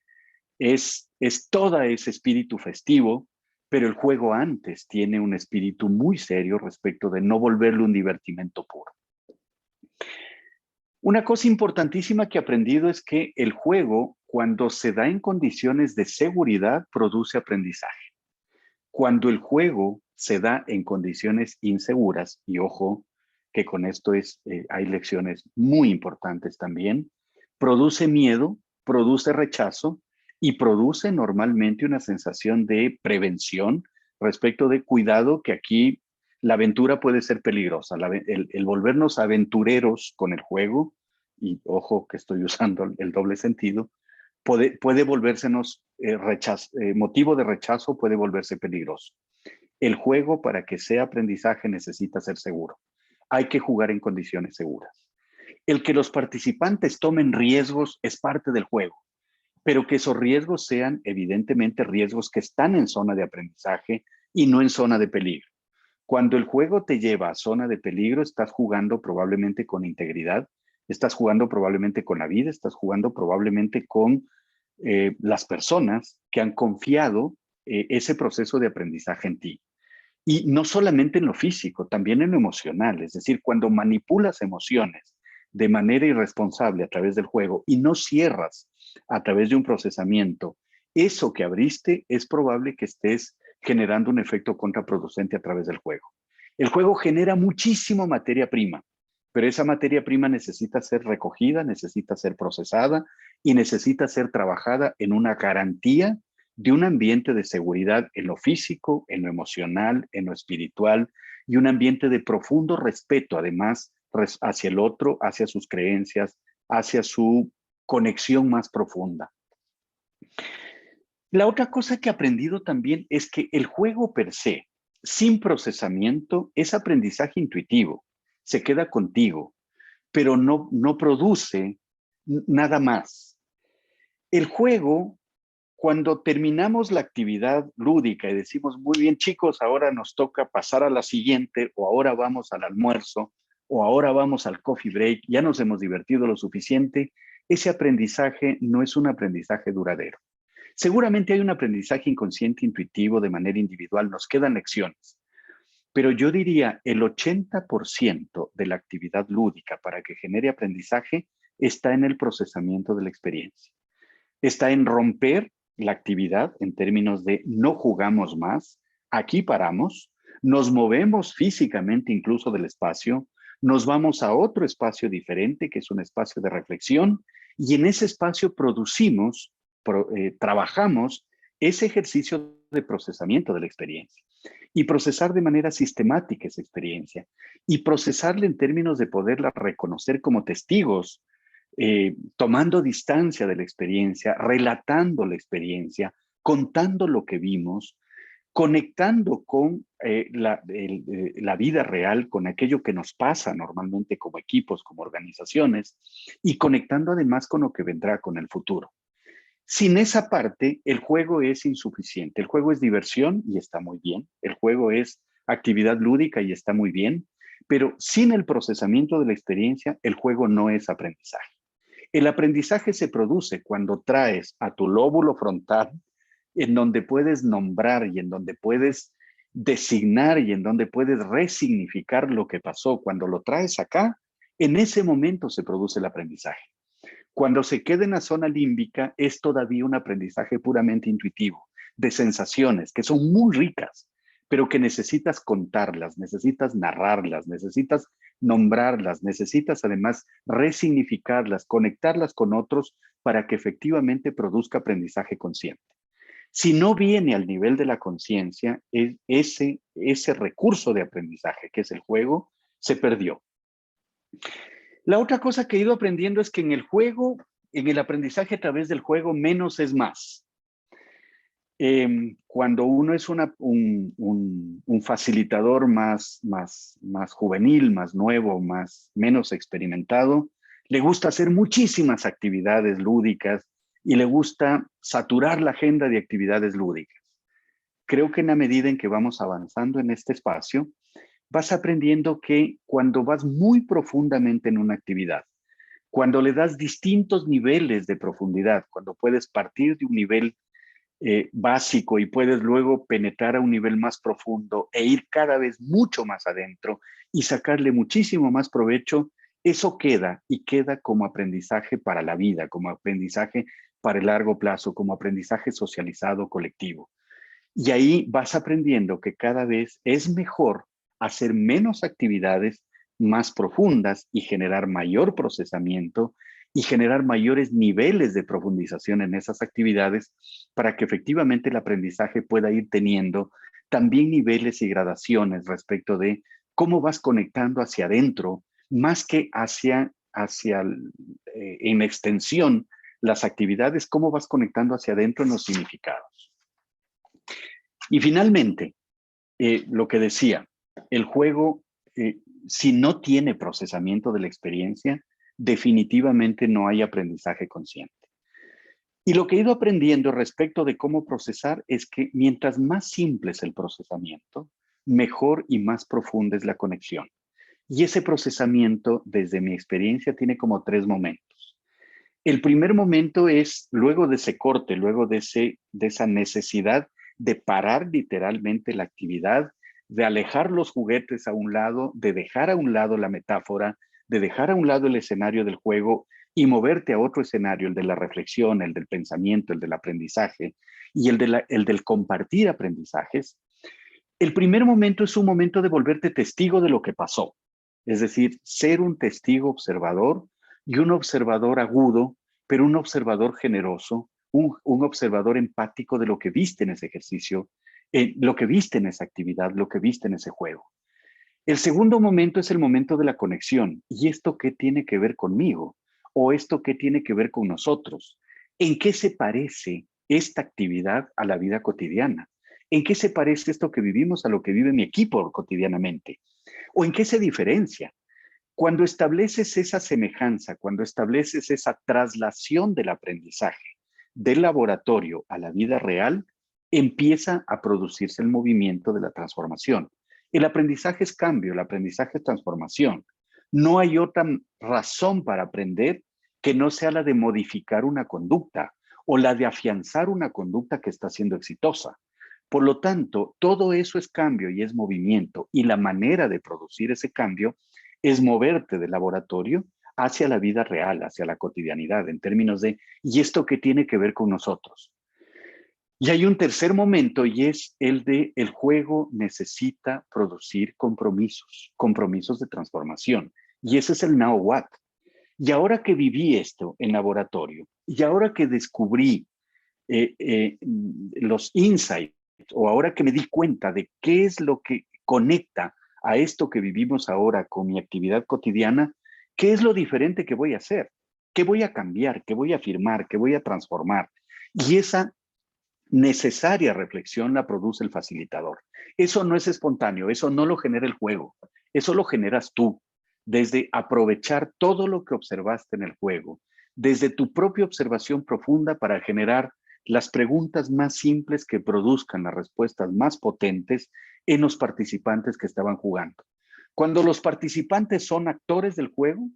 todo ese espíritu festivo, pero el juego antes tiene un espíritu muy serio respecto de no volverlo un divertimento puro. Una cosa importantísima que he aprendido es que el juego, cuando se da en condiciones de seguridad, produce aprendizaje. Cuando el juego se da en condiciones inseguras, y ojo, que con esto hay lecciones muy importantes también, produce miedo, produce rechazo y produce normalmente una sensación de prevención respecto de cuidado, que aquí la aventura puede ser peligrosa. El volvernos aventureros con el juego, y ojo que estoy usando el doble sentido, puede volvérsenos motivo de rechazo, puede volverse peligroso. El juego, para que sea aprendizaje, necesita ser seguro. Hay que jugar en condiciones seguras. El que los participantes tomen riesgos es parte del juego, pero que esos riesgos sean evidentemente riesgos que están en zona de aprendizaje y no en zona de peligro. Cuando el juego te lleva a zona de peligro, estás jugando probablemente con integridad, estás jugando probablemente con la vida, estás jugando probablemente con las personas que han confiado ese proceso de aprendizaje en ti. Y no solamente en lo físico, también en lo emocional. Es decir, cuando manipulas emociones de manera irresponsable a través del juego y no cierras a través de un procesamiento, eso que abriste, es probable que estés generando un efecto contraproducente a través del juego. El juego genera muchísima materia prima, pero esa materia prima necesita ser recogida, necesita ser procesada y necesita ser trabajada en una garantía de un ambiente de seguridad en lo físico, en lo emocional, en lo espiritual, y un ambiente de profundo respeto, además, hacia el otro, hacia sus creencias, hacia su conexión más profunda. La otra cosa que he aprendido también es que el juego per se, sin procesamiento, es aprendizaje intuitivo, se queda contigo, pero no produce nada más. El juego, cuando terminamos la actividad lúdica y decimos, muy bien chicos, ahora nos toca pasar a la siguiente, o ahora vamos al almuerzo, o ahora vamos al coffee break, ya nos hemos divertido lo suficiente, ese aprendizaje no es un aprendizaje duradero. Seguramente hay un aprendizaje inconsciente, intuitivo, de manera individual, nos quedan lecciones, pero yo diría el 80% de la actividad lúdica para que genere aprendizaje está en el procesamiento de la experiencia. Está en romper la actividad en términos de no jugamos más, aquí paramos, nos movemos físicamente incluso del espacio, nos vamos a otro espacio diferente, que es un espacio de reflexión, y en ese espacio producimos, trabajamos ese ejercicio de procesamiento de la experiencia. Y procesar de manera sistemática esa experiencia. Y procesarla en términos de poderla reconocer como testigos, tomando distancia de la experiencia, relatando la experiencia, contando lo que vimos, conectando con la vida real, con aquello que nos pasa normalmente como equipos, como organizaciones, y conectando además con lo que vendrá con el futuro. Sin esa parte, el juego es insuficiente. El juego es diversión y está muy bien. El juego es actividad lúdica y está muy bien. Pero sin el procesamiento de la experiencia, el juego no es aprendizaje. El aprendizaje se produce cuando traes a tu lóbulo frontal, en donde puedes nombrar y en donde puedes designar y en donde puedes resignificar lo que pasó. Cuando lo traes acá, en ese momento se produce el aprendizaje. Cuando se queda en la zona límbica, es todavía un aprendizaje puramente intuitivo, de sensaciones que son muy ricas, pero que necesitas contarlas, necesitas narrarlas, necesitas nombrarlas, necesitas además resignificarlas, conectarlas con otros para que efectivamente produzca aprendizaje consciente. Si no viene al nivel de la conciencia, ese recurso de aprendizaje, que es el juego, se perdió. La otra cosa que he ido aprendiendo es que en el juego, en el aprendizaje a través del juego, menos es más. Cuando uno es un facilitador más juvenil, más nuevo, menos experimentado, le gusta hacer muchísimas actividades lúdicas y le gusta saturar la agenda de actividades lúdicas. Creo que en la medida en que vamos avanzando en este espacio, vas aprendiendo que cuando vas muy profundamente en una actividad, cuando le das distintos niveles de profundidad, cuando puedes partir de un nivel básico y puedes luego penetrar a un nivel más profundo e ir cada vez mucho más adentro y sacarle muchísimo más provecho, eso queda y queda como aprendizaje para la vida, como aprendizaje para el largo plazo, como aprendizaje socializado colectivo. Y ahí vas aprendiendo que cada vez es mejor hacer menos actividades más profundas y generar mayor procesamiento y generar mayores niveles de profundización en esas actividades para que efectivamente el aprendizaje pueda ir teniendo también niveles y gradaciones respecto de cómo vas conectando hacia adentro, más que en extensión las actividades, cómo vas conectando hacia adentro en los significados. Y finalmente, lo que decía, el juego, si no tiene procesamiento de la experiencia, definitivamente no hay aprendizaje consciente. Y lo que he ido aprendiendo respecto de cómo procesar es que mientras más simple es el procesamiento, mejor y más profunda es la conexión. Y ese procesamiento, desde mi experiencia, tiene como 3 momentos. El primer momento es luego de ese corte, luego de esa necesidad de parar literalmente la actividad, de alejar los juguetes a un lado, de dejar a un lado la metáfora, de dejar a un lado el escenario del juego y moverte a otro escenario, el de la reflexión, el del pensamiento, el del aprendizaje y el del compartir aprendizajes. El primer momento es un momento de volverte testigo de lo que pasó. Es decir, ser un testigo observador y un observador agudo, pero un observador generoso, un observador empático de lo que viste en ese ejercicio, lo que viste en esa actividad, lo que viste en ese juego. El segundo momento es el momento de la conexión. ¿Y esto qué tiene que ver conmigo? ¿O esto qué tiene que ver con nosotros? ¿En qué se parece esta actividad a la vida cotidiana? ¿En qué se parece esto que vivimos a lo que vive mi equipo cotidianamente? ¿O en qué se diferencia? Cuando estableces esa semejanza, cuando estableces esa traslación del aprendizaje del laboratorio a la vida real, empieza a producirse el movimiento de la transformación. El aprendizaje es cambio, el aprendizaje es transformación. No hay otra razón para aprender que no sea la de modificar una conducta o la de afianzar una conducta que está siendo exitosa. Por lo tanto, todo eso es cambio y es movimiento, y la manera de producir ese cambio es moverte del laboratorio hacia la vida real, hacia la cotidianidad, en términos de, ¿y esto qué tiene que ver con nosotros? Y hay un tercer momento y es el de el juego necesita producir compromisos de transformación. Y ese es el now what. Y ahora que viví esto en laboratorio, y ahora que descubrí los insights, o ahora que me di cuenta de qué es lo que conecta a esto que vivimos ahora con mi actividad cotidiana, ¿qué es lo diferente que voy a hacer? ¿Qué voy a cambiar? ¿Qué voy a afirmar? ¿Qué voy a transformar? Y esa necesaria reflexión la produce el facilitador. Eso no es espontáneo, eso no lo genera el juego, eso lo generas tú, desde aprovechar todo lo que observaste en el juego, desde tu propia observación profunda para generar las preguntas más simples que produzcan las respuestas más potentes en los participantes que estaban jugando. Cuando los participantes son actores del juego,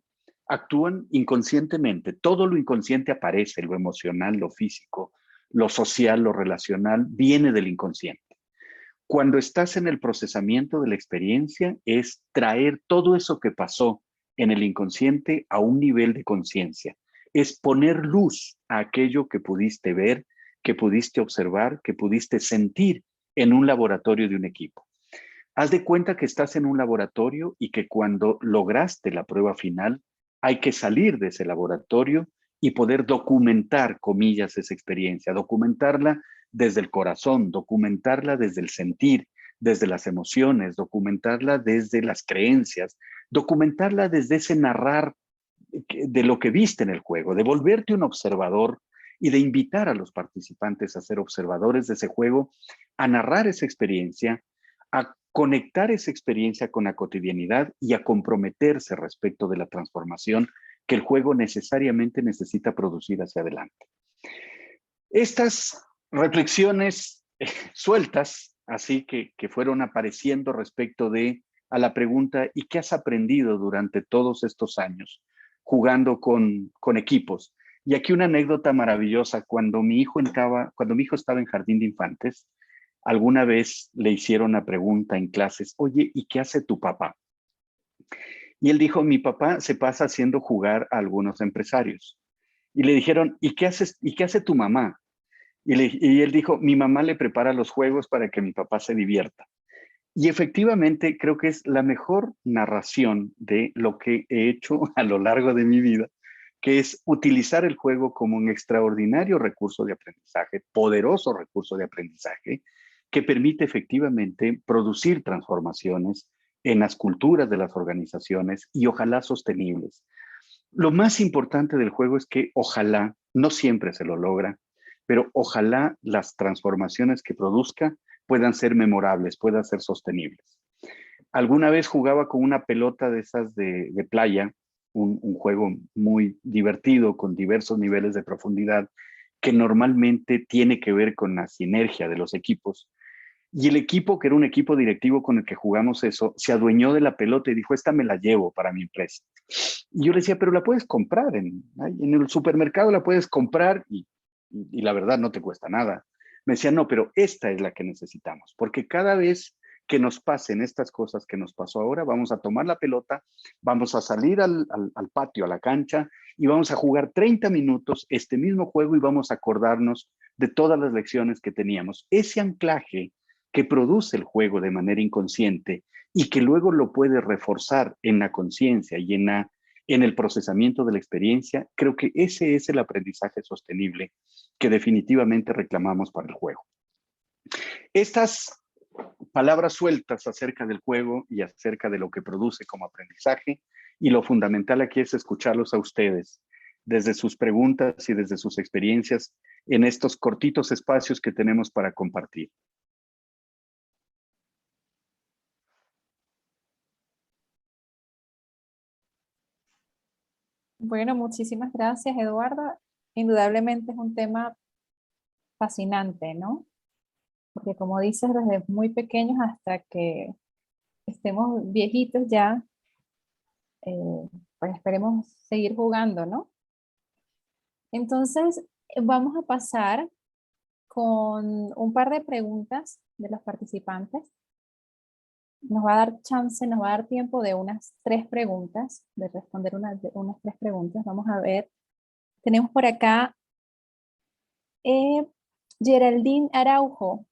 actúan inconscientemente. Todo lo inconsciente aparece, lo emocional, lo físico, lo social, lo relacional, viene del inconsciente. Cuando estás en el procesamiento de la experiencia, es traer todo eso que pasó en el inconsciente a un nivel de conciencia. Es poner luz a aquello que pudiste ver, que pudiste observar, que pudiste sentir en un laboratorio de un equipo. Haz de cuenta que estás en un laboratorio y que cuando lograste la prueba final, hay que salir de ese laboratorio y poder documentar, comillas, esa experiencia, documentarla desde el corazón, documentarla desde el sentir, desde las emociones, documentarla desde las creencias, documentarla desde ese narrar de lo que viste en el juego, de volverte un observador y de invitar a los participantes a ser observadores de ese juego, a narrar esa experiencia, a conectar esa experiencia con la cotidianidad y a comprometerse respecto de la transformación que el juego necesariamente necesita producir hacia adelante. Estas reflexiones sueltas, así que fueron apareciendo respecto de a la pregunta ¿y qué has aprendido durante todos estos años jugando con equipos? Y aquí una anécdota maravillosa, cuando mi hijo estaba en jardín de infantes, alguna vez le hicieron una pregunta en clases, oye, ¿y qué hace tu papá? Y él dijo, mi papá se pasa haciendo jugar a algunos empresarios. Y le dijeron, ¿y qué hace tu mamá? Y él dijo, mi mamá le prepara los juegos para que mi papá se divierta. Y efectivamente creo que es la mejor narración de lo que he hecho a lo largo de mi vida, que es utilizar el juego como un extraordinario recurso de aprendizaje, poderoso recurso de aprendizaje, que permite efectivamente producir transformaciones en las culturas de las organizaciones y ojalá sostenibles. Lo más importante del juego es que ojalá, no siempre se lo logra, pero ojalá las transformaciones que produzca puedan ser memorables, puedan ser sostenibles. Alguna vez jugaba con una pelota de esas de playa, un juego muy divertido con diversos niveles de profundidad que normalmente tiene que ver con la sinergia de los equipos. Y el equipo, que era un equipo directivo con el que jugamos eso, se adueñó de la pelota y dijo, esta me la llevo para mi empresa. Y yo le decía, pero la puedes comprar, en el supermercado la puedes comprar y la verdad no te cuesta nada. Me decía, no, pero esta es la que necesitamos, porque cada vez que nos pasen estas cosas que nos pasó ahora, vamos a tomar la pelota, vamos a salir al patio, a la cancha, y vamos a jugar 30 minutos este mismo juego y vamos a acordarnos de todas las lecciones que teníamos. Ese anclaje que produce el juego de manera inconsciente y que luego lo puede reforzar en la conciencia y en el procesamiento de la experiencia, creo que ese es el aprendizaje sostenible que definitivamente reclamamos para el juego. Estas palabras sueltas acerca del juego y acerca de lo que produce como aprendizaje, y lo fundamental aquí es escucharlos a ustedes desde sus preguntas y desde sus experiencias en estos cortitos espacios que tenemos para compartir. Bueno, muchísimas gracias, Eduardo. Indudablemente es un tema fascinante, ¿no? Porque como dices, desde muy pequeños hasta que estemos viejitos ya, pues esperemos seguir jugando, ¿no? Entonces, vamos a pasar con un par de preguntas de los participantes. Nos va a dar chance, nos va a dar tiempo de unas 3 preguntas, de responder unas 3 preguntas. Vamos a ver. Tenemos por acá Geraldine Araujo.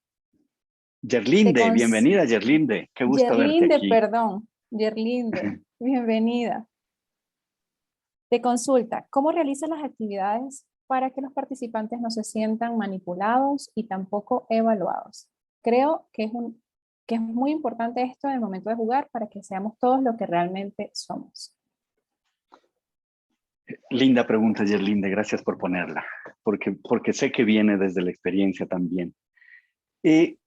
Yerlinde, bienvenida Yerlinde, qué gusto verte Yerlinde, aquí. perdón. Yerlinde, bienvenida. Te consulta, ¿cómo realizas las actividades para que los participantes no se sientan manipulados y tampoco evaluados? Creo que es muy importante esto en el momento de jugar para que seamos todos lo que realmente somos. Linda pregunta, Yerlinde, gracias por ponerla, porque sé que viene desde la experiencia también.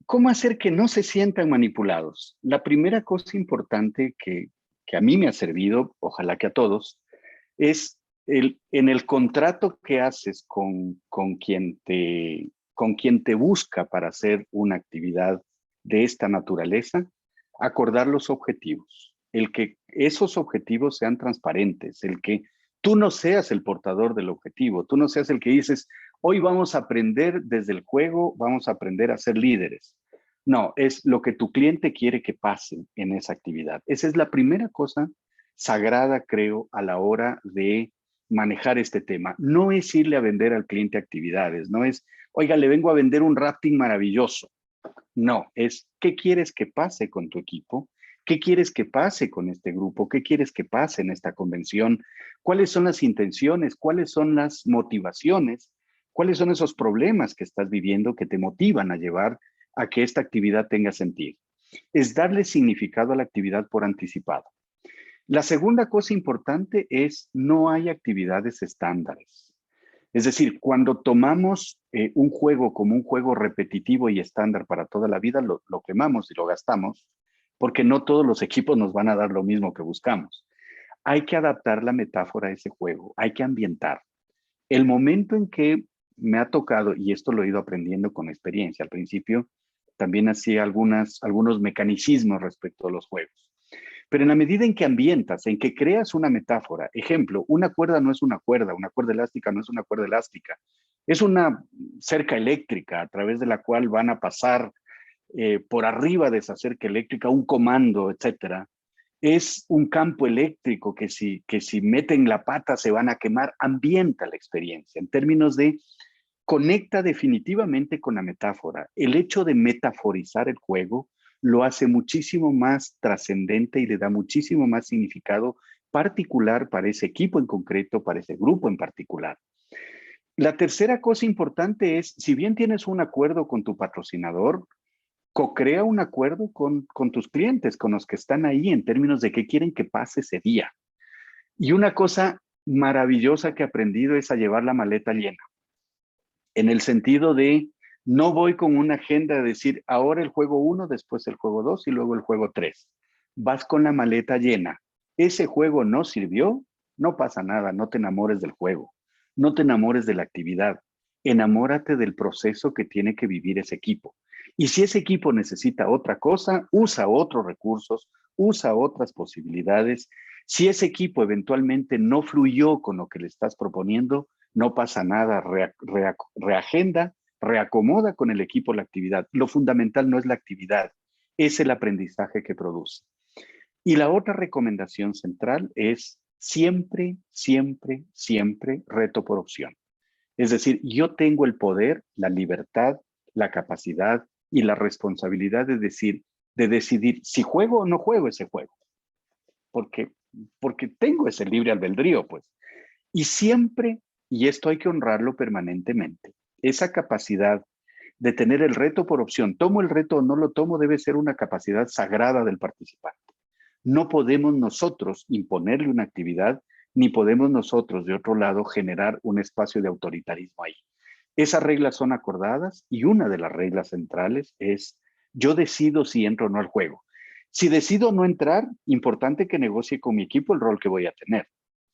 ¿Cómo hacer que no se sientan manipulados? La primera cosa importante que a mí me ha servido, ojalá que a todos, es en el contrato que haces con quien te busca para hacer una actividad de esta naturaleza, acordar los objetivos, el que esos objetivos sean transparentes, el que tú no seas el portador del objetivo, tú no seas el que dices, hoy vamos a aprender desde el juego, vamos a aprender a ser líderes. No, es lo que tu cliente quiere que pase en esa actividad. Esa es la primera cosa sagrada, creo, a la hora de manejar este tema. No es irle a vender al cliente actividades, no es, oiga, le vengo a vender un rafting maravilloso. No, es ¿qué quieres que pase con tu equipo? ¿Qué quieres que pase con este grupo? ¿Qué quieres que pase en esta convención? ¿Cuáles son las intenciones? ¿Cuáles son las motivaciones? ¿Cuáles son esos problemas que estás viviendo que te motivan a llevar a que esta actividad tenga sentido? Es darle significado a la actividad por anticipado. La segunda cosa importante es no hay actividades estándares. Es decir, cuando tomamos un juego como un juego repetitivo y estándar para toda la vida, lo quemamos y lo gastamos, porque no todos los equipos nos van a dar lo mismo que buscamos. Hay que adaptar la metáfora a ese juego, hay que ambientar. El momento en que me ha tocado, y esto lo he ido aprendiendo con experiencia, al principio también hacía algunos mecanicismos respecto a los juegos. Pero en la medida en que ambientas, en que creas una metáfora, ejemplo, una cuerda no es una cuerda elástica no es una cuerda elástica, es una cerca eléctrica a través de la cual van a pasar por arriba de esa cerca eléctrica un comando, etcétera. Es un campo eléctrico que si meten la pata se van a quemar, ambienta la experiencia en términos de conecta definitivamente con la metáfora. El hecho de metaforizar el juego lo hace muchísimo más trascendente y le da muchísimo más significado particular para ese equipo en concreto, para ese grupo en particular. La tercera cosa importante es, si bien tienes un acuerdo con tu patrocinador, co-crea un acuerdo con tus clientes, con los que están ahí en términos de qué quieren que pase ese día. Y una cosa maravillosa que he aprendido es a llevar la maleta llena, en el sentido de no voy con una agenda de decir ahora el juego 1, después el juego 2 y luego el juego 3. Vas con la maleta llena. Ese juego no sirvió, no pasa nada, no te enamores del juego, no te enamores de la actividad, enamórate del proceso que tiene que vivir ese equipo. Y si ese equipo necesita otra cosa, usa otros recursos, usa otras posibilidades. Si ese equipo eventualmente no fluyó con lo que le estás proponiendo, no pasa nada, reagenda, reacomoda con el equipo la actividad. Lo fundamental no es la actividad, es el aprendizaje que produce. Y la otra recomendación central es siempre, siempre, siempre reto por opción. Es decir, yo tengo el poder, la libertad, la capacidad y la responsabilidad de decidir si juego o no juego ese juego. Porque tengo ese libre albedrío, pues. Y siempre, y esto hay que honrarlo permanentemente, esa capacidad de tener el reto por opción, tomo el reto o no lo tomo, debe ser una capacidad sagrada del participante. No podemos nosotros imponerle una actividad, ni podemos nosotros, de otro lado, generar un espacio de autoritarismo ahí. Esas reglas son acordadas y una de las reglas centrales es yo decido si entro o no al juego. Si decido no entrar, importante que negocie con mi equipo el rol que voy a tener.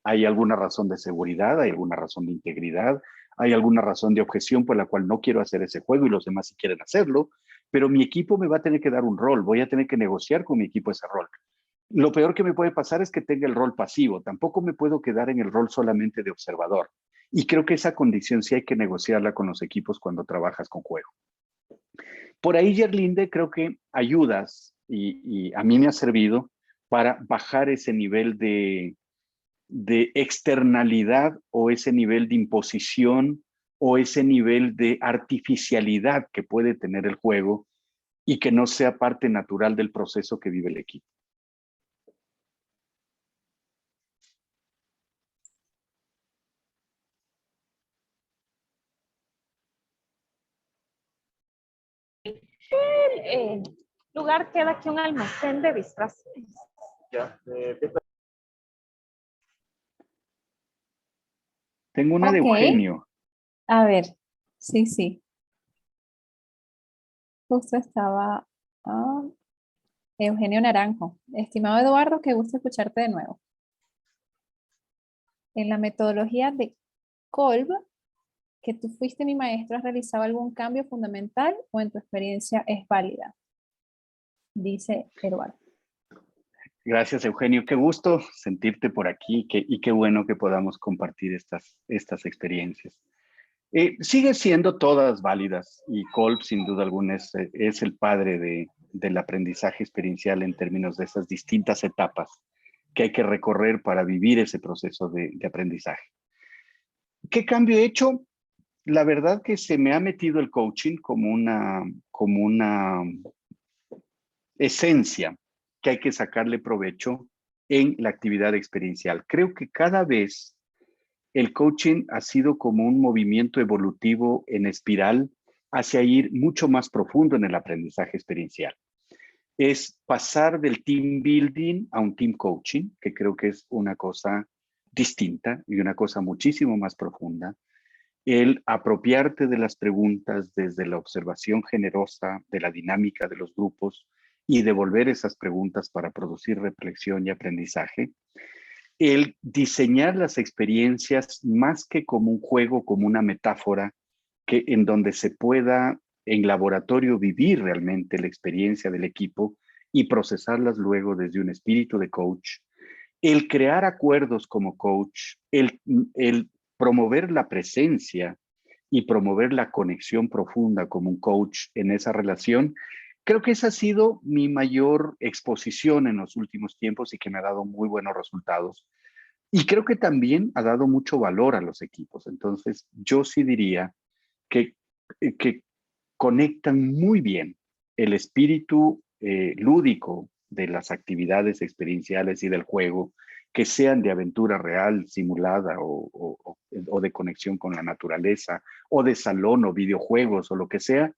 ¿Hay alguna razón de seguridad? ¿Hay alguna razón de integridad? ¿Hay alguna razón de objeción por la cual no quiero hacer ese juego y los demás sí quieren hacerlo? Pero mi equipo me va a tener que dar un rol, voy a tener que negociar con mi equipo ese rol. Lo peor que me puede pasar es que tenga el rol pasivo, tampoco me puedo quedar en el rol solamente de observador. Y creo que esa condición sí hay que negociarla con los equipos cuando trabajas con juego. Por ahí, Yerlinde, creo que ayudas y a mí me ha servido para bajar ese nivel de externalidad o ese nivel de imposición o ese nivel de artificialidad que puede tener el juego y que no sea parte natural del proceso que vive el equipo. El lugar queda aquí un almacén de disfraces. Tengo una de Eugenio. A ver, sí, sí. Justo estaba Eugenio Naranjo. Estimado Eduardo, qué gusto escucharte de nuevo. En la metodología de Kolb, que tú fuiste mi maestro, ¿has realizado algún cambio fundamental o en tu experiencia es válida? Dice Eduardo. Gracias, Eugenio. Qué gusto sentirte por aquí y qué bueno que podamos compartir estas experiencias. Sigue siendo todas válidas y Kolb, sin duda alguna, es el padre del aprendizaje experiencial en términos de esas distintas etapas que hay que recorrer para vivir ese proceso de aprendizaje. ¿Qué cambio he hecho? la verdad que se me ha metido el coaching como una esencia que hay que sacarle provecho en la actividad experiencial. Creo que cada vez el coaching ha sido como un movimiento evolutivo en espiral hacia ir mucho más profundo en el aprendizaje experiencial. Es pasar del team building a un team coaching, que creo que es una cosa distinta y una cosa muchísimo más profunda. El apropiarte de las preguntas desde la observación generosa de la dinámica de los grupos y devolver esas preguntas para producir reflexión y aprendizaje. El diseñar las experiencias más que como un juego, como una metáfora, que en donde se pueda en laboratorio vivir realmente la experiencia del equipo y procesarlas luego desde un espíritu de coach. El crear acuerdos como coach, el promover la presencia y promover la conexión profunda como un coach en esa relación, creo que esa ha sido mi mayor exposición en los últimos tiempos y que me ha dado muy buenos resultados. Y creo que también ha dado mucho valor a los equipos. Entonces, yo sí diría que conectan muy bien el espíritu lúdico de las actividades experienciales y del juego, que sean de aventura real, simulada o de conexión con la naturaleza, o de salón o videojuegos o lo que sea.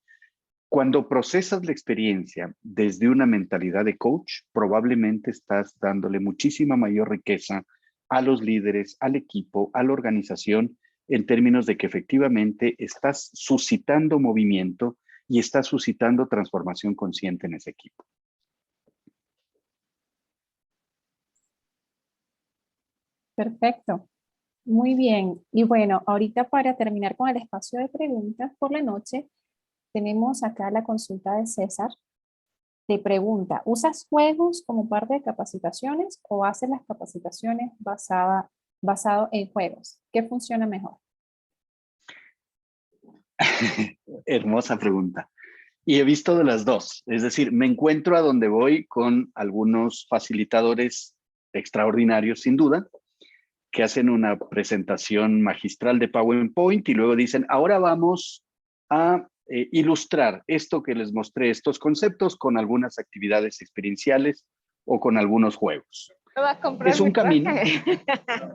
Cuando procesas la experiencia desde una mentalidad de coach, probablemente estás dándole muchísima mayor riqueza a los líderes, al equipo, a la organización, en términos de que efectivamente estás suscitando movimiento y estás suscitando transformación consciente en ese equipo. Perfecto. Muy bien. Y bueno, ahorita para terminar con el espacio de preguntas por la noche, tenemos acá la consulta de César. Te pregunta, ¿usas juegos como parte de capacitaciones o haces las capacitaciones basado en juegos? ¿Qué funciona mejor? Hermosa pregunta. Y he visto de las dos. Es decir, me encuentro a donde voy con algunos facilitadores extraordinarios, sin duda, que hacen una presentación magistral de PowerPoint y luego dicen, ahora vamos a ilustrar esto que les mostré, estos conceptos con algunas actividades experienciales o con algunos juegos. Va a comprar Es un mi traje. camino.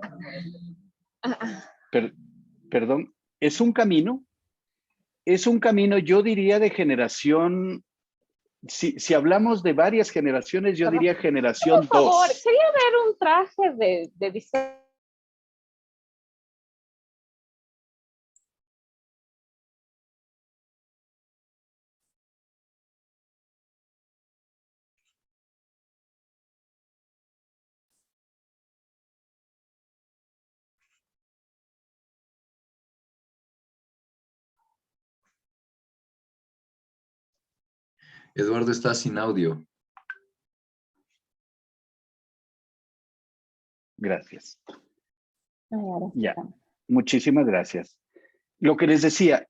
Perdón, es un camino. Es un camino, yo diría, de generación. Si hablamos de varias generaciones, yo diría generación Por favor, 2. quería ver un traje de diseño. Eduardo está sin audio. Gracias. Ahora Ya, está. muchísimas gracias. Lo que les decía,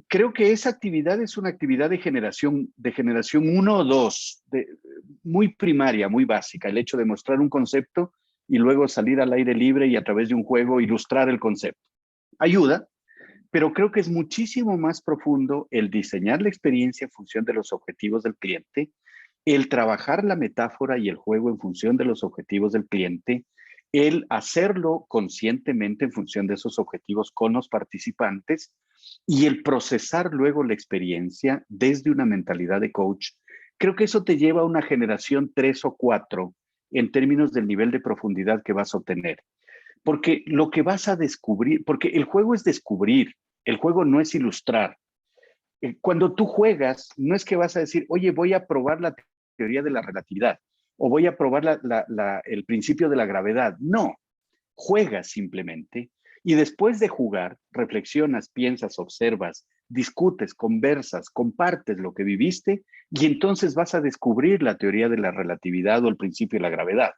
creo que esa actividad es una actividad de generación 1 o 2, muy primaria, muy básica, el hecho de mostrar un concepto y luego salir al aire libre y a través de un juego ilustrar el concepto. Ayuda, pero creo que es muchísimo más profundo el diseñar la experiencia en función de los objetivos del cliente, el trabajar la metáfora y el juego en función de los objetivos del cliente, el hacerlo conscientemente en función de esos objetivos con los participantes y el procesar luego la experiencia desde una mentalidad de coach. Creo que eso te lleva a una generación 3 o 4 en términos del nivel de profundidad que vas a obtener. Porque lo que vas a descubrir, porque el juego es descubrir, el juego no es ilustrar. Cuando tú juegas, no es que vas a decir, oye, voy a probar la teoría de la relatividad o voy a probar el principio de la gravedad. No, juegas simplemente y después de jugar, reflexionas, piensas, observas, discutes, conversas, compartes lo que viviste y entonces vas a descubrir la teoría de la relatividad o el principio de la gravedad.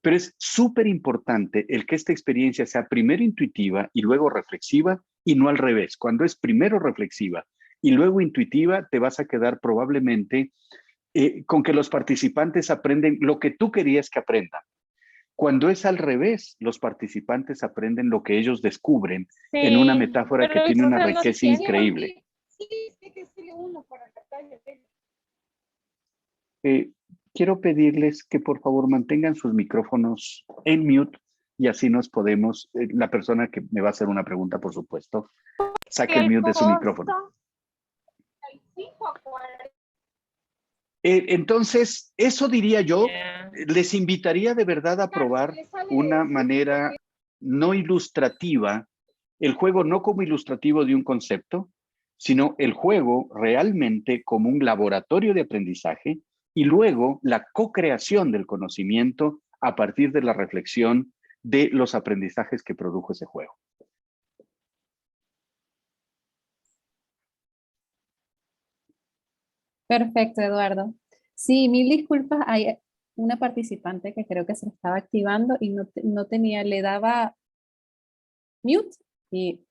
Pero es súper importante el que esta experiencia sea primero intuitiva y luego reflexiva y no al revés. Cuando es primero reflexiva y luego intuitiva, te vas a quedar probablemente con que los participantes aprenden lo que tú querías que aprendan. Cuando es al revés, los participantes aprenden lo que ellos descubren en una metáfora que pero tiene eso una no riqueza tiene. increíble. Quiero pedirles que por favor mantengan sus micrófonos en mute y así nos podemos, la persona que me va a hacer una pregunta, por supuesto, saque el mute de su micrófono. Entonces, eso diría yo, les invitaría de verdad a probar una manera no ilustrativa, el juego no como ilustrativo de un concepto, sino el juego realmente como un laboratorio de aprendizaje y luego la co-creación del conocimiento a partir de la reflexión de los aprendizajes que produjo ese juego. Perfecto, Eduardo. Sí, mil disculpas. Hay una participante que creo que se estaba activando y no tenía, le daba mute y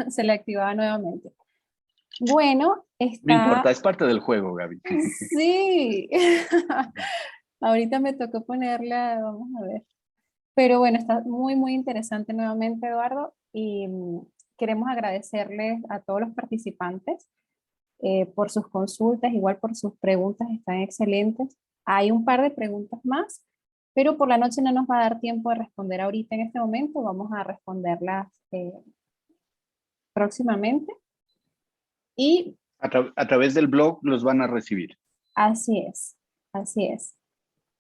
se le activaba nuevamente. Bueno, No importa, está... es parte del juego, Gaby. Sí. Ahorita me tocó ponerla, vamos a ver. Pero bueno, está muy, muy interesante nuevamente, Eduardo, y queremos agradecerles a todos los participantes por sus consultas, igual por sus preguntas, están excelentes. Hay un par de preguntas más, pero por la noche no nos va a dar tiempo de responder ahorita en este momento, vamos a responderlas próximamente. Y A través del blog los van a recibir. así es, así es.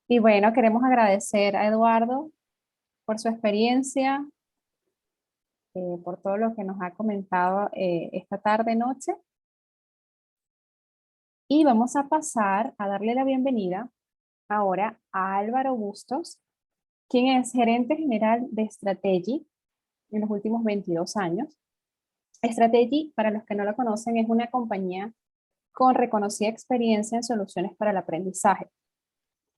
Y bueno, queremos agradecer a Eduardo por su experiencia, por todo lo que nos ha comentado esta tarde-noche. Y vamos a pasar a darle la bienvenida ahora a Álvaro Bustos, quien es gerente general de Strategy en los últimos 22 años. Strategy, para los que no lo conocen, es una compañía con reconocida experiencia en soluciones para el aprendizaje,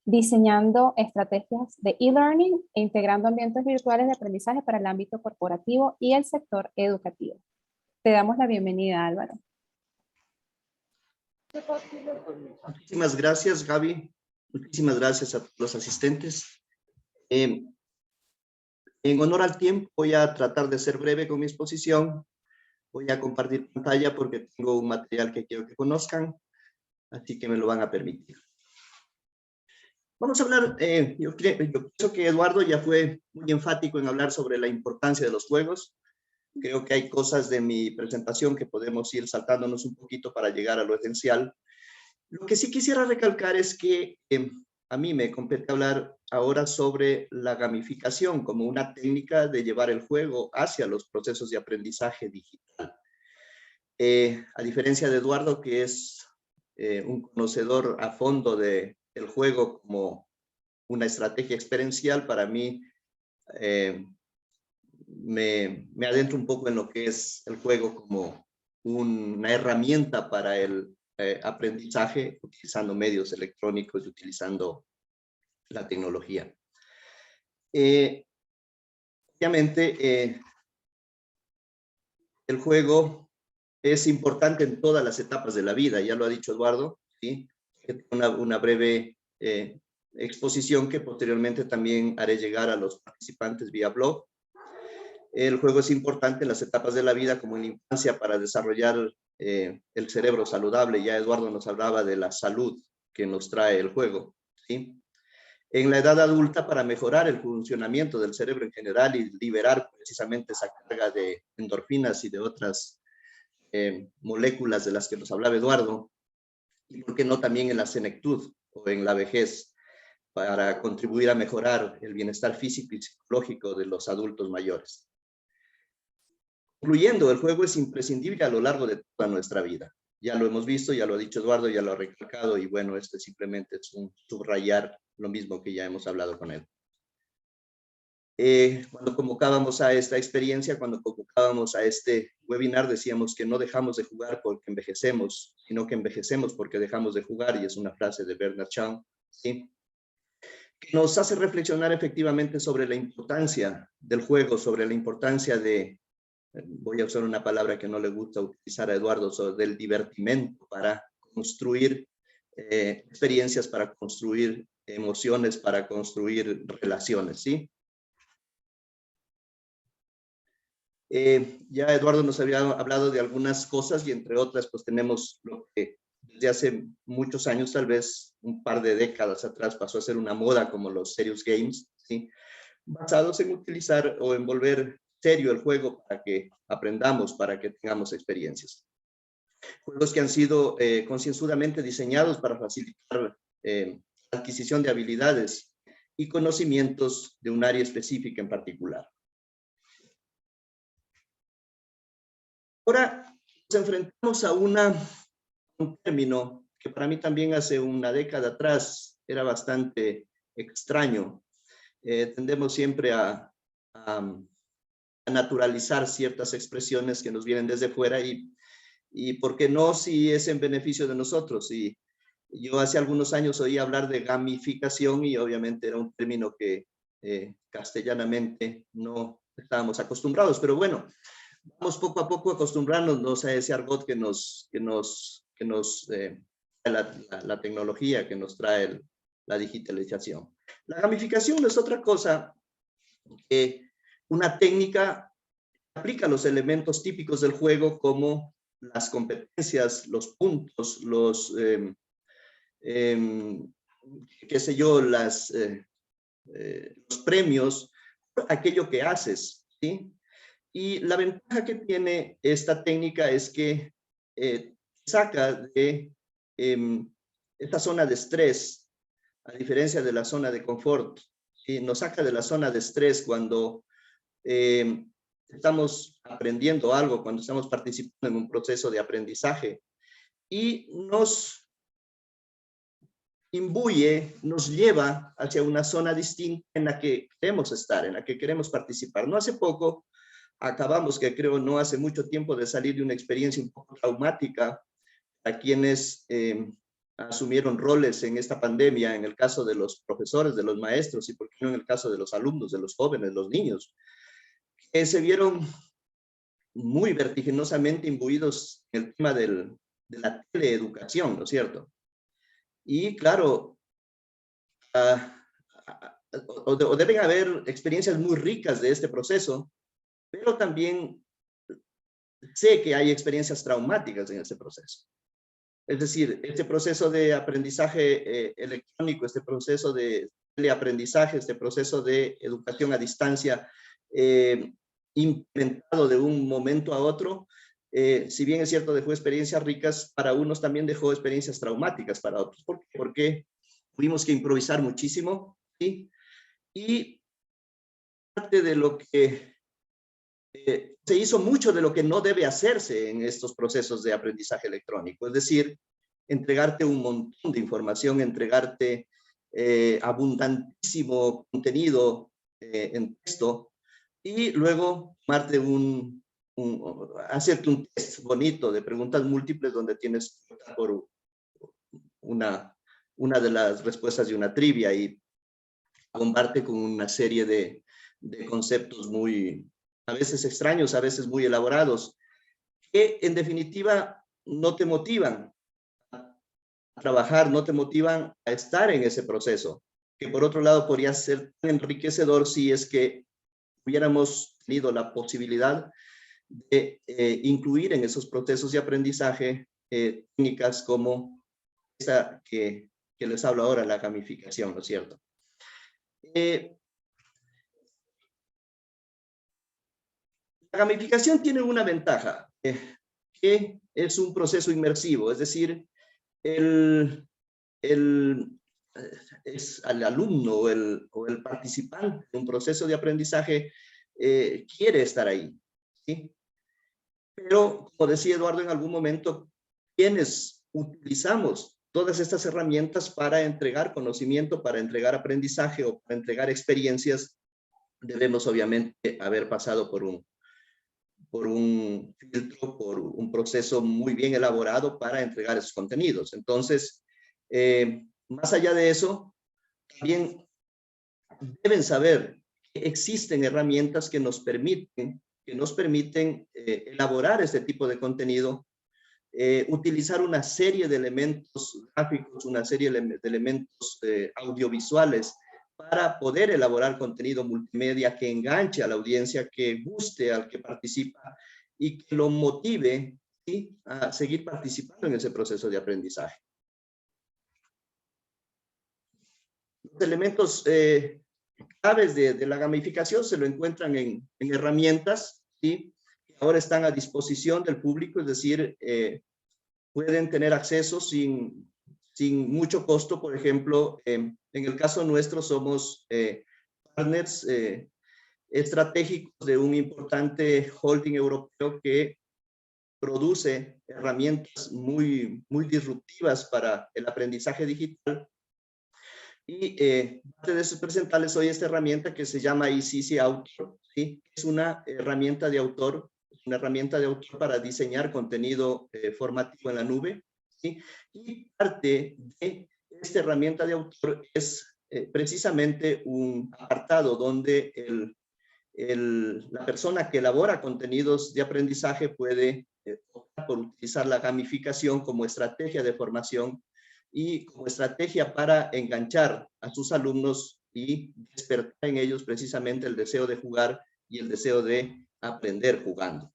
diseñando estrategias de e-learning e integrando ambientes virtuales de aprendizaje para el ámbito corporativo y el sector educativo. Te damos la bienvenida, Álvaro. Muchísimas gracias, Gaby. Muchísimas gracias a los asistentes. En honor al tiempo, voy a tratar de ser breve con mi exposición. Voy a compartir pantalla porque tengo un material que quiero que conozcan, así que me lo van a permitir. Vamos a hablar, yo pienso que Eduardo ya fue muy enfático en hablar sobre la importancia de los juegos. Creo que hay cosas de mi presentación que podemos ir saltándonos un poquito para llegar a lo esencial. Lo que sí quisiera recalcar es que a mí me compete hablar ahora sobre la gamificación como una técnica de llevar el juego hacia los procesos de aprendizaje digital. A diferencia de Eduardo, que es un conocedor a fondo del juego como una estrategia experiencial, para mí me adentro un poco en lo que es el juego como una herramienta para el aprendizaje, utilizando medios electrónicos y utilizando la tecnología. Obviamente, el juego es importante en todas las etapas de la vida, ya lo ha dicho Eduardo, ¿sí? Una breve exposición que posteriormente también haré llegar a los participantes vía blog. El juego es importante en las etapas de la vida, como en la infancia, para desarrollar el cerebro saludable. Ya Eduardo nos hablaba de la salud que nos trae el juego, ¿sí? En la edad adulta, para mejorar el funcionamiento del cerebro en general y liberar precisamente esa carga de endorfinas y de otras moléculas de las que nos hablaba Eduardo, y por qué no también en la senectud o en la vejez, para contribuir a mejorar el bienestar físico y psicológico de los adultos mayores. Concluyendo, el juego es imprescindible a lo largo de toda nuestra vida. Ya lo hemos visto, ya lo ha dicho Eduardo, ya lo ha recalcado, y bueno, este simplemente es un subrayar lo mismo que ya hemos hablado con él. Cuando convocábamos a esta experiencia, cuando convocábamos a este webinar, decíamos que no dejamos de jugar porque envejecemos, sino que envejecemos porque dejamos de jugar, y es una frase de Bernard Shaw, ¿sí? Que nos hace reflexionar efectivamente sobre la importancia del juego, sobre la importancia de, voy a usar una palabra que no le gusta utilizar a Eduardo, sobre del divertimento para construir experiencias, para construir emociones, para construir relaciones, ¿sí? Ya Eduardo nos había hablado de algunas cosas y entre otras pues tenemos lo que desde hace muchos años, tal vez un par de décadas atrás, pasó a ser una moda como los serious games, ¿sí? Basados en utilizar o en volver serio el juego para que aprendamos, para que tengamos experiencias. Juegos que han sido concienzudamente diseñados para facilitar la adquisición de habilidades y conocimientos de un área específica en particular. Ahora nos enfrentamos a un término que para mí también hace una década atrás era bastante extraño. Tendemos siempre a naturalizar ciertas expresiones que nos vienen desde fuera y ¿por qué no si es en beneficio de nosotros? Y yo hace algunos años oí hablar de gamificación y obviamente era un término que castellanamente no estábamos acostumbrados, pero bueno, vamos poco a poco acostumbrándonos a ese argot que nos trae la tecnología, que nos trae la digitalización. La gamificación no es otra cosa que una técnica que aplica los elementos típicos del juego como las competencias, los puntos, qué sé yo, los premios, aquello que haces, ¿sí? Y la ventaja que tiene esta técnica es que saca de esta zona de estrés, a diferencia de la zona de confort, ¿sí? Nos saca de la zona de estrés cuando estamos aprendiendo algo, cuando estamos participando en un proceso de aprendizaje y nos imbuye, nos lleva hacia una zona distinta en la que queremos estar, en la que queremos participar. No hace poco acabamos, que creo no hace mucho tiempo, de salir de una experiencia un poco traumática a quienes asumieron roles en esta pandemia, en el caso de los profesores, de los maestros y por qué no en el caso de los alumnos, de los jóvenes, los niños, que se vieron muy vertiginosamente imbuidos en el tema de la teleeducación, ¿no es cierto? Y claro, o deben haber experiencias muy ricas de este proceso, pero también sé que hay experiencias traumáticas en ese proceso. Es decir, este proceso de aprendizaje electrónico, este proceso de teleaprendizaje, este proceso de educación a distancia implementado de un momento a otro, si bien es cierto dejó experiencias ricas, para unos también dejó experiencias traumáticas para otros. ¿Por qué? Porque tuvimos que improvisar muchísimo, ¿sí? Y parte de lo que se hizo mucho de lo que no debe hacerse en estos procesos de aprendizaje electrónico, es decir, entregarte un montón de información, entregarte abundantísimo contenido en texto y luego tomarte hacerte un test bonito de preguntas múltiples donde tienes que optar por una de las respuestas de una trivia y bombarte con una serie de conceptos a veces extraños, a veces muy elaborados, que en definitiva no te motivan a trabajar, no te motivan a estar en ese proceso, que por otro lado podría ser tan enriquecedor si es que hubiéramos tenido la posibilidad de incluir en esos procesos de aprendizaje técnicas como esta que les hablo ahora, la gamificación, ¿no es cierto? La gamificación tiene una ventaja, que es un proceso inmersivo, es decir, es al alumno o el participante de un proceso de aprendizaje quiere estar ahí, ¿sí? Pero, como decía Eduardo en algún momento, quienes utilizamos todas estas herramientas para entregar conocimiento, para entregar aprendizaje o para entregar experiencias, debemos obviamente haber pasado por un filtro, por un proceso muy bien elaborado para entregar esos contenidos. Entonces, más allá de eso, también deben saber que existen herramientas que nos permiten elaborar este tipo de contenido utilizar una serie de elementos gráficos, una serie de elementos audiovisuales para poder elaborar contenido multimedia que enganche a la audiencia, que guste al que participa y que lo motive, ¿sí?, a seguir participando en ese proceso de aprendizaje. Los elementos claves de la gamificación se lo encuentran en herramientas, ¿sí?, que ahora están a disposición del público, es decir, pueden tener acceso sin mucho costo. Por ejemplo, en el caso nuestro somos partners estratégicos de un importante holding europeo que produce herramientas muy disruptivas para el aprendizaje digital. Y parte de sus presentarles hoy esta herramienta que se llama eCC Author, ¿sí? Es una herramienta de autor, para diseñar contenido formativo en la nube, ¿sí? Y parte de esta herramienta de autor es precisamente un apartado donde la persona que elabora contenidos de aprendizaje puede optar por utilizar la gamificación como estrategia de formación y como estrategia para enganchar a sus alumnos y despertar en ellos precisamente el deseo de jugar y el deseo de aprender jugando.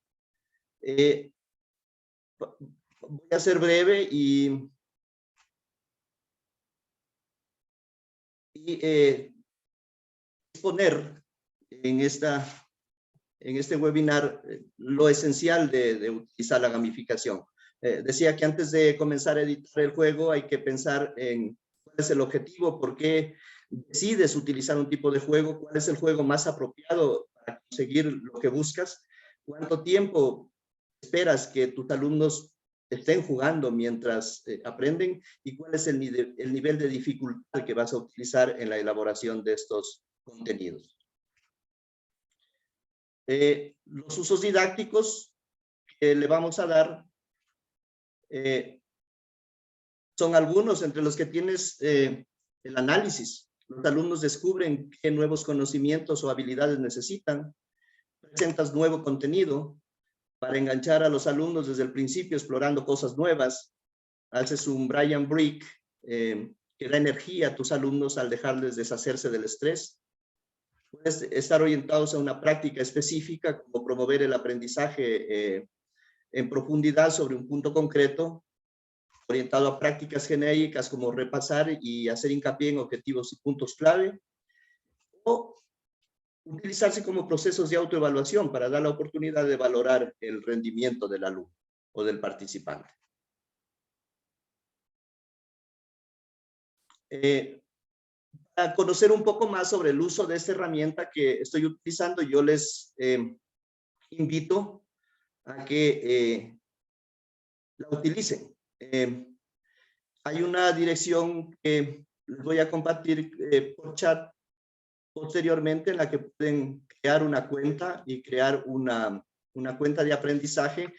Voy a ser breve y exponer en este webinar lo esencial de utilizar la gamificación. Decía que antes de comenzar a editar el juego hay que pensar en cuál es el objetivo, por qué decides utilizar un tipo de juego, cuál es el juego más apropiado para conseguir lo que buscas, cuánto tiempo esperas que tus alumnos estén jugando mientras aprenden y cuál es el nivel de dificultad que vas a utilizar en la elaboración de estos contenidos. Los usos didácticos que le vamos a dar son algunos entre los que tienes el análisis. Los alumnos descubren qué nuevos conocimientos o habilidades necesitan. Presentas nuevo contenido para enganchar a los alumnos desde el principio, explorando cosas nuevas. Haces un Brian Brick que da energía a tus alumnos al dejarles deshacerse del estrés. Puedes estar orientados a una práctica específica, como promover el aprendizaje en profundidad sobre un punto concreto, orientado a prácticas genéricas como repasar y hacer hincapié en objetivos y puntos clave, o utilizarse como procesos de autoevaluación para dar la oportunidad de valorar el rendimiento del alumno o del participante. Para conocer un poco más sobre el uso de esta herramienta que estoy utilizando, yo les invito a que la utilicen. Hay una dirección que les voy a compartir por chat posteriormente, en la que pueden crear una cuenta y crear una cuenta de aprendizaje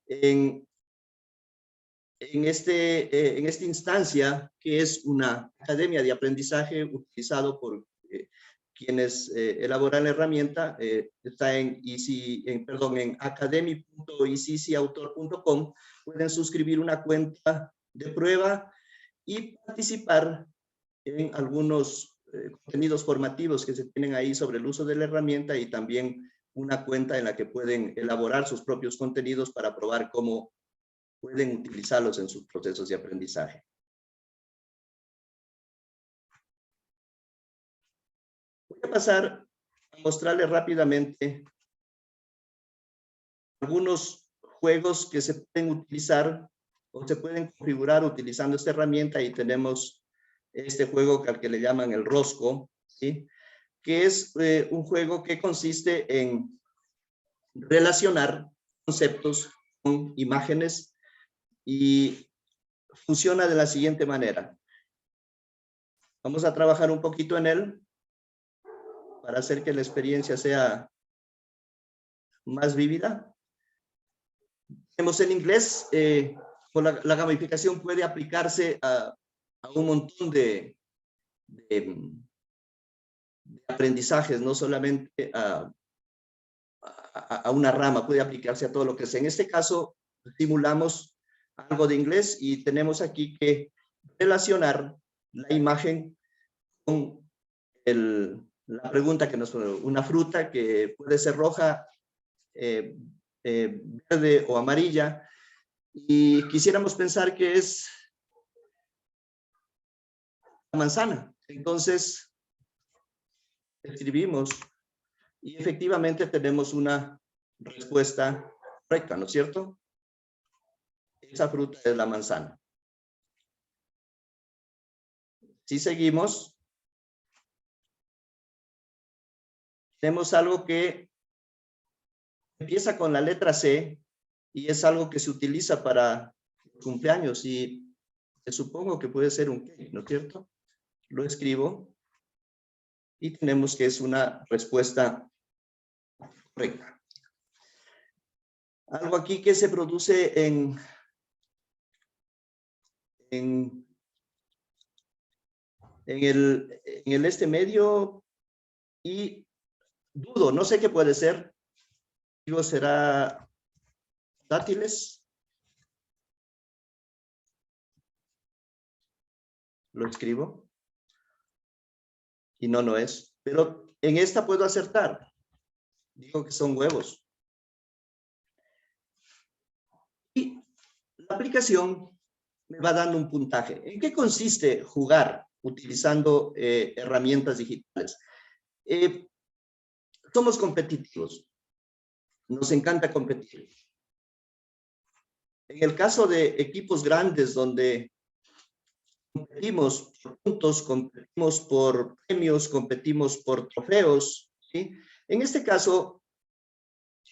en esta instancia, que es una academia de aprendizaje utilizado por quienes elaboran la herramienta. Está en academy.ecautor.com. Pueden suscribir una cuenta de prueba y participar en algunos contenidos formativos que se tienen ahí sobre el uso de la herramienta, y también una cuenta en la que pueden elaborar sus propios contenidos para probar cómo pueden utilizarlos en sus procesos de aprendizaje. Voy a pasar a mostrarles rápidamente algunos juegos que se pueden utilizar o se pueden configurar utilizando esta herramienta. Y tenemos este juego al que le llaman el Rosco, ¿sí?, que es un juego que consiste en relacionar conceptos con imágenes, y funciona de la siguiente manera. Vamos a trabajar un poquito en él para hacer que la experiencia sea más vívida. Tenemos en inglés, con la gamificación puede aplicarse a un montón de aprendizajes, no solamente a una rama, puede aplicarse a todo lo que sea. En este caso, simulamos algo de inglés y tenemos aquí que relacionar la imagen con la pregunta que nos pone. Una fruta que puede ser roja, verde o amarilla, y quisiéramos pensar que es la manzana. Entonces, escribimos y efectivamente tenemos una respuesta correcta, ¿no es cierto? Esa fruta es la manzana. Si seguimos, tenemos algo que empieza con la letra C y es algo que se utiliza para cumpleaños y supongo que puede ser un cake, ¿no es cierto? Lo escribo y tenemos que es una respuesta correcta. Algo aquí que se produce en el este medio y dudo, no sé qué puede ser. Digo, será dátiles. Lo escribo. Y no, no es. Pero en esta puedo acertar. Digo que son huevos. Y la aplicación me va dando un puntaje. ¿En qué consiste jugar utilizando herramientas digitales? Somos competitivos. Nos encanta competir. En el caso de equipos grandes donde competimos por puntos, competimos por premios, competimos por trofeos, ¿sí? En este caso,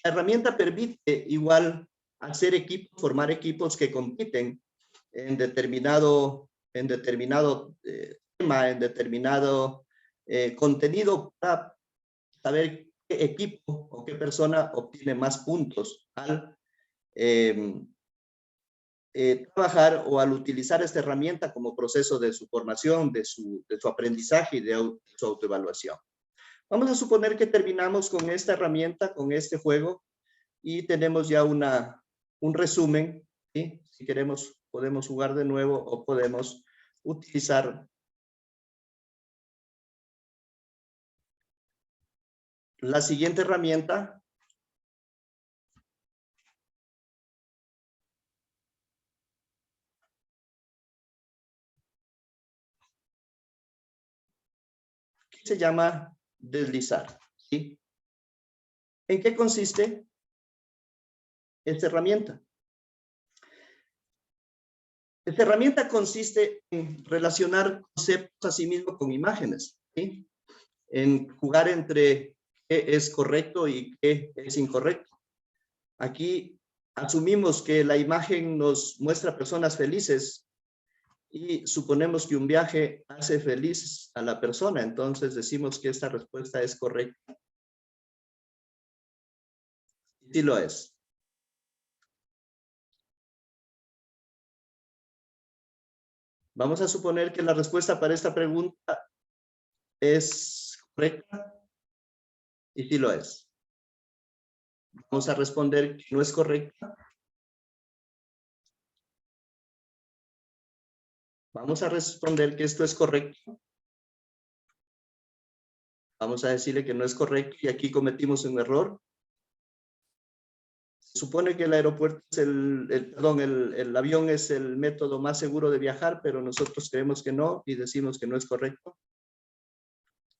la herramienta permite igual hacer equipos, formar equipos que compiten en determinado tema, en determinado contenido para saber qué equipo o qué persona obtiene más puntos al trabajar o al utilizar esta herramienta como proceso de su formación, de su aprendizaje y de su autoevaluación. Vamos a suponer que terminamos con esta herramienta, con este juego, y tenemos ya un resumen, ¿sí? Si queremos, podemos jugar de nuevo o podemos utilizar la siguiente herramienta. Que se llama deslizar, ¿sí? ¿En qué consiste esta herramienta? Esta herramienta consiste en relacionar conceptos a sí mismo con imágenes, ¿sí? En jugar entre qué es correcto y qué es incorrecto. Aquí asumimos que la imagen nos muestra personas felices y suponemos que un viaje hace feliz a la persona, entonces decimos que esta respuesta es correcta. Sí lo es. Vamos a suponer que la respuesta para esta pregunta es correcta y sí lo es. Vamos a responder que no es correcta. Vamos a responder que esto es correcto. Vamos a decirle que no es correcto y aquí cometimos un error. Se supone que el aeropuerto es el avión es el método más seguro de viajar, pero nosotros creemos que no y decimos que no es correcto.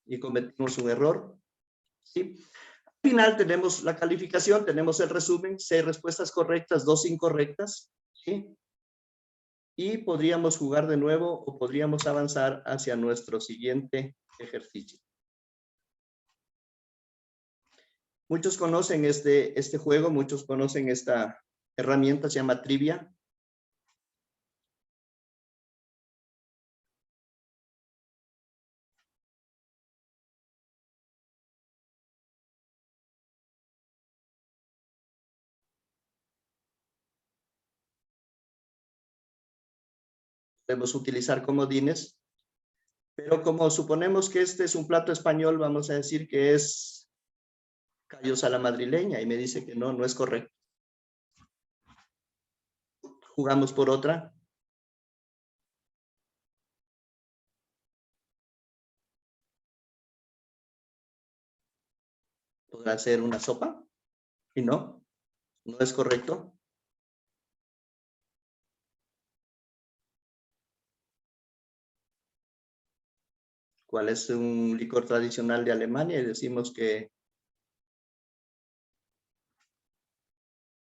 Y cometimos un error. ¿Sí? Al final tenemos la calificación, tenemos el resumen, 6 respuestas correctas, 2 incorrectas. ¿Sí? Y podríamos jugar de nuevo o podríamos avanzar hacia nuestro siguiente ejercicio. Muchos conocen este juego, muchos conocen esta herramienta, se llama Trivia. Podemos utilizar comodines, pero como suponemos que este es un plato español, vamos a decir que es callos a la madrileña y me dice que no, no es correcto. Jugamos por otra. ¿Podrá ser una sopa? Y no, no es correcto. ¿Cuál es un licor tradicional de Alemania? Y decimos que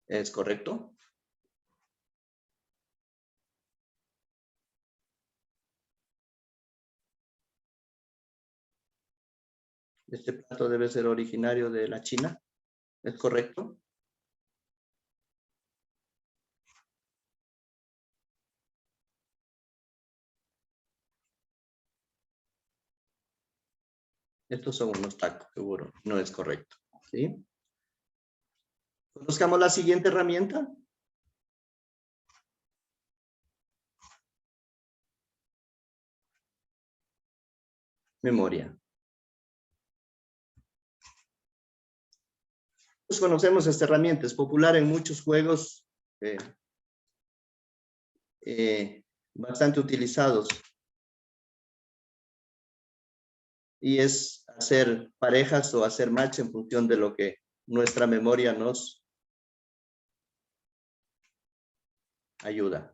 es correcto. Este plato debe ser originario de la China. ¿Es correcto? Estos son unos tacos, seguro. No es correcto. ¿Sí? Conozcamos la siguiente herramienta. Memoria. Pues conocemos esta herramienta. Es popular en muchos juegos bastante utilizados. Y es hacer parejas o hacer match en función de lo que nuestra memoria nos ayuda.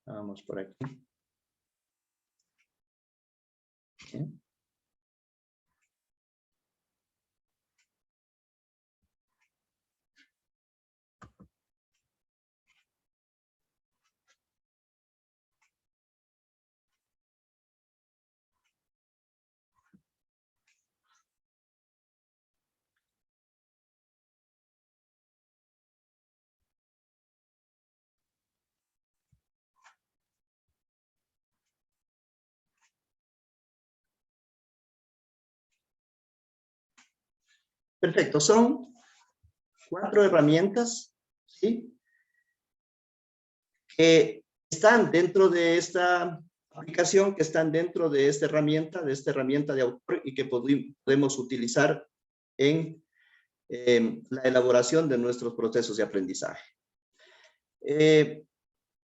Vamos por aquí. ¿Sí? Perfecto, son 4 herramientas, ¿sí? Que están dentro de esta aplicación, que están dentro de esta herramienta de autor y que podemos utilizar en la elaboración de nuestros procesos de aprendizaje.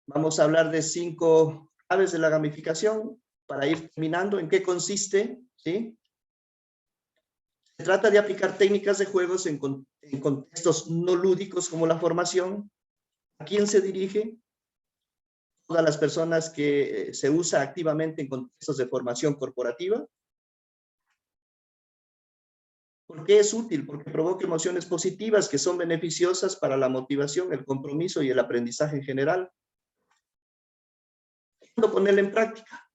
Vamos a hablar de 5 claves de la gamificación para ir terminando. ¿En qué consiste? ¿Sí? Se trata de aplicar técnicas de juegos en contextos no lúdicos como la formación. ¿A quién se dirige? Todas las personas que se usa activamente en contextos de formación corporativa. ¿Por qué es útil? Porque provoca emociones positivas que son beneficiosas para la motivación, el compromiso y el aprendizaje en general. ¿Cuándo ponerla en práctica?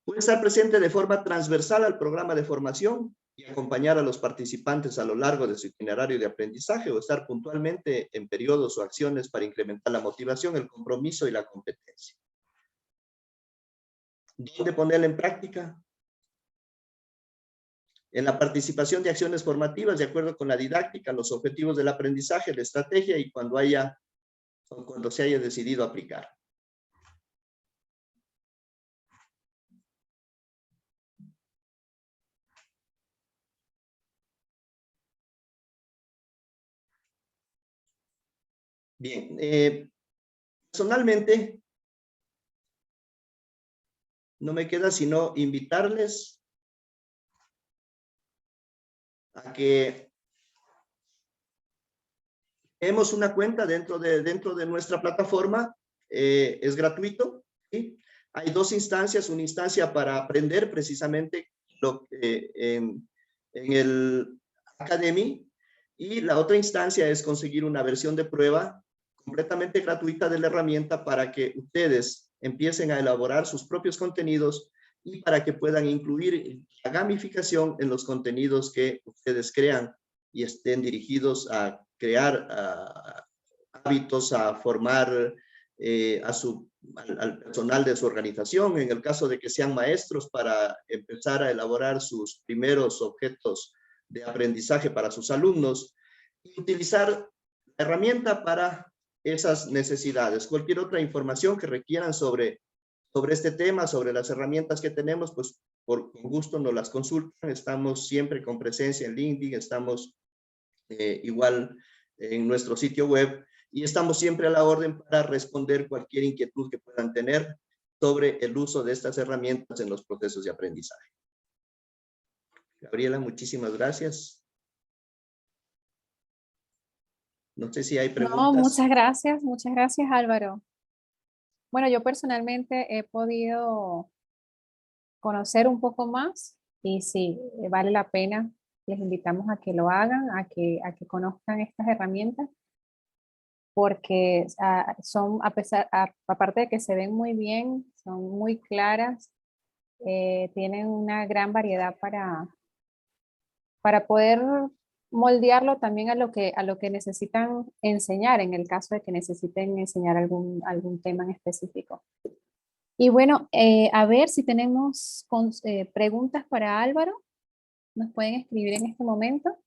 Puede estar presente de forma transversal al programa de formación y acompañar a los participantes a lo largo de su itinerario de aprendizaje o estar puntualmente en periodos o acciones para incrementar la motivación, el compromiso y la competencia. ¿Dónde ponerla en práctica? En la participación de acciones formativas de acuerdo con la didáctica, los objetivos del aprendizaje, la estrategia y cuando se haya decidido aplicar. Bien, personalmente no me queda sino invitarles a que tenemos una cuenta dentro de nuestra plataforma, es gratuito, ¿sí? Hay 2 instancias, una instancia para aprender precisamente en el Academy y la otra instancia es conseguir una versión de prueba completamente gratuita de la herramienta para que ustedes empiecen a elaborar sus propios contenidos y para que puedan incluir la gamificación en los contenidos que ustedes crean y estén dirigidos a crear hábitos, a formar al personal de su organización, en el caso de que sean maestros, para empezar a elaborar sus primeros objetos de aprendizaje para sus alumnos y utilizar la herramienta para esas necesidades. Cualquier otra información que requieran sobre este tema, sobre las herramientas que tenemos, pues con gusto nos las consultan. Estamos siempre con presencia en LinkedIn, estamos igual en nuestro sitio web y estamos siempre a la orden para responder cualquier inquietud que puedan tener sobre el uso de estas herramientas en los procesos de aprendizaje. Gabriela, muchísimas gracias. No sé si hay preguntas. No, muchas gracias Álvaro. Bueno, yo personalmente he podido conocer un poco más y sí, vale la pena. Les invitamos a que lo hagan, a que conozcan estas herramientas, porque son, aparte de que se ven muy bien, son muy claras, tienen una gran variedad para poder moldearlo también a lo que necesitan enseñar, en el caso de que necesiten enseñar algún tema en específico. Y bueno, a ver si tenemos preguntas para Álvaro. Nos pueden escribir en este momento.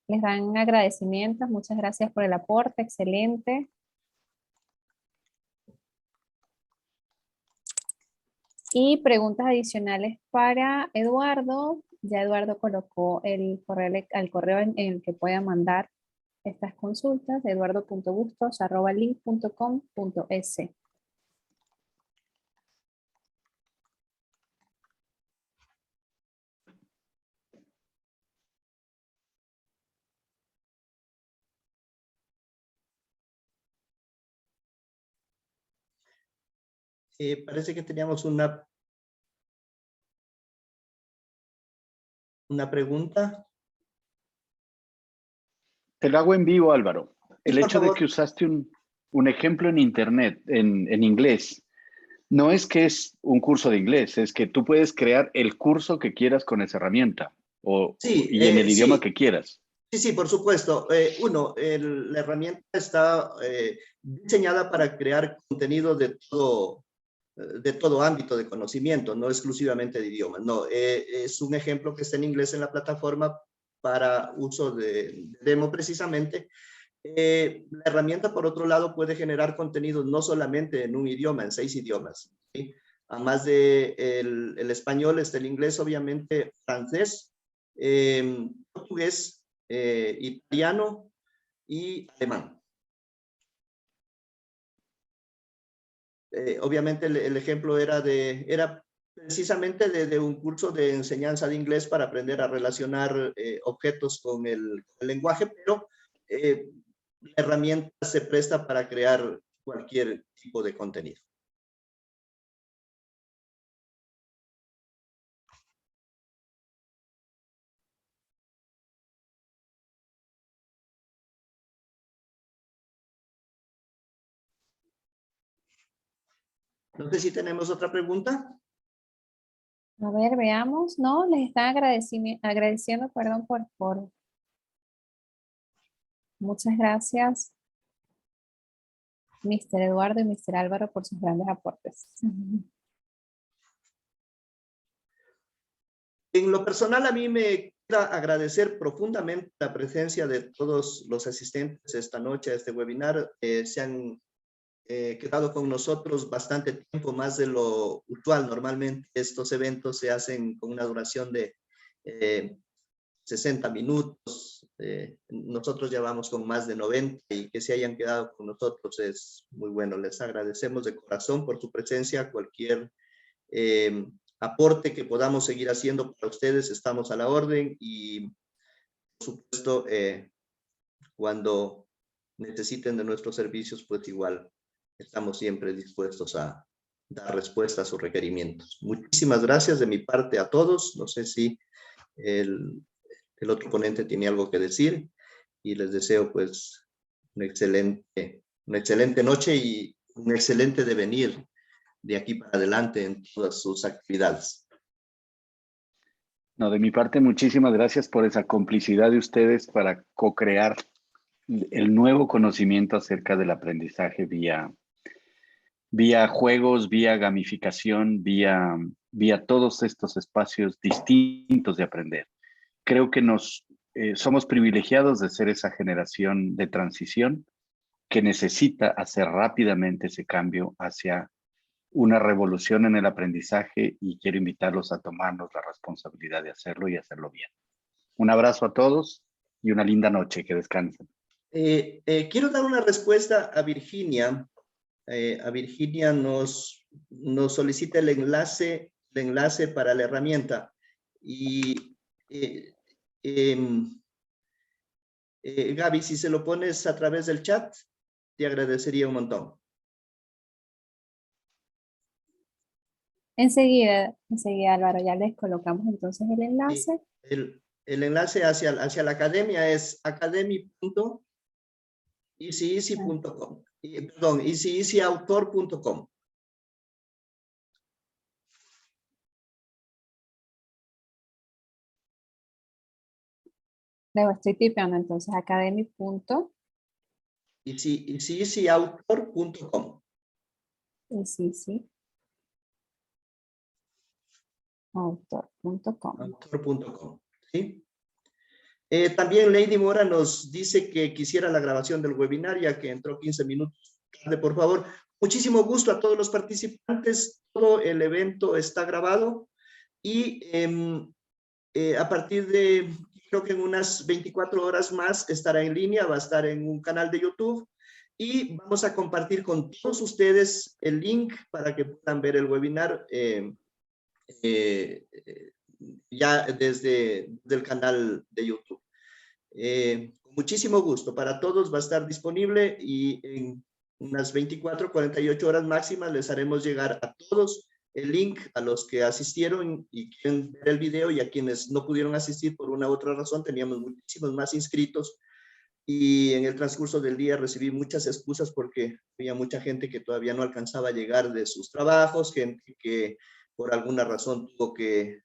Les dan agradecimientos. Muchas gracias por el aporte. Excelente. Y preguntas adicionales para Eduardo. Ya Eduardo colocó el correo en el que puedan mandar estas consultas. eduardo.bustos@link.com.es. Parece que teníamos una pregunta. Te lo hago en vivo, Álvaro. El Sí, por hecho de favor. que usaste un ejemplo en internet, en inglés, no es que es un curso de inglés, es que tú puedes crear el curso que quieras con esa herramienta Sí, y en el idioma sí. que quieras. Sí, por supuesto. La herramienta está diseñada para crear contenido de todo ámbito de conocimiento, no exclusivamente de idiomas. No, es un ejemplo que está en inglés en la plataforma para uso de demo precisamente. La herramienta, por otro lado, puede generar contenido no solamente en un idioma, en 6 idiomas. ¿Sí? Además de el español, está el inglés, obviamente, francés, portugués, italiano y alemán. Obviamente el ejemplo era precisamente de un curso de enseñanza de inglés para aprender a relacionar objetos con el lenguaje, pero la herramienta se presta para crear cualquier tipo de contenido. No sé si tenemos otra pregunta. A ver, veamos. No, les están agradeciendo, perdón, por muchas gracias, Mr. Eduardo y Mr. Álvaro, por sus grandes aportes. En lo personal, a mí me queda agradecer profundamente la presencia de todos los asistentes esta noche a este webinar. Se han quedado con nosotros bastante tiempo, más de lo usual. Normalmente estos eventos se hacen con una duración de 60 minutos. Nosotros ya vamos con más de 90 y que se hayan quedado con nosotros es muy bueno. Les agradecemos de corazón por su presencia. Cualquier aporte que podamos seguir haciendo para ustedes, estamos a la orden y por supuesto cuando necesiten de nuestros servicios, pues igual estamos siempre dispuestos a dar respuesta a sus requerimientos. Muchísimas gracias de mi parte a todos. No sé si el otro ponente tiene algo que decir y les deseo pues una excelente noche y un excelente devenir de aquí para adelante en todas sus actividades. No, de mi parte, muchísimas gracias por esa complicidad de ustedes para co-crear el nuevo conocimiento acerca del aprendizaje vía juegos, vía gamificación, vía todos estos espacios distintos de aprender. Creo que somos privilegiados de ser esa generación de transición que necesita hacer rápidamente ese cambio hacia una revolución en el aprendizaje y quiero invitarlos a tomarnos la responsabilidad de hacerlo y hacerlo bien. Un abrazo a todos y una linda noche, que descansen. Quiero dar una respuesta a Virginia. A Virginia nos solicita el enlace para la herramienta. Y Gaby, si se lo pones a través del chat, te agradecería un montón. Enseguida, Álvaro, ya les colocamos entonces el enlace. El enlace hacia la academia es academy.easyeasy.com. Perdón, easyeasy.autor.com. Luego estoy tipeando entonces academy. easyeasy.autor.com. Sí. Autor.com. Autor.com, ¿sí? También Lady Mora nos dice que quisiera la grabación del webinar, ya que entró 15 minutos tarde, por favor. Muchísimo gusto a todos los participantes. Todo el evento está grabado y a partir de, creo que en unas 24 horas más estará en línea, va a estar en un canal de YouTube y vamos a compartir con todos ustedes el link para que puedan ver el webinar ya desde el canal de YouTube. Con muchísimo gusto para todos va a estar disponible y en unas 24, 48 horas máximas les haremos llegar a todos el link, a los que asistieron y quieren ver el video, y a quienes no pudieron asistir por una u otra razón. Teníamos muchísimos más inscritos y en el transcurso del día recibí muchas excusas porque había mucha gente que todavía no alcanzaba a llegar de sus trabajos, gente que por alguna razón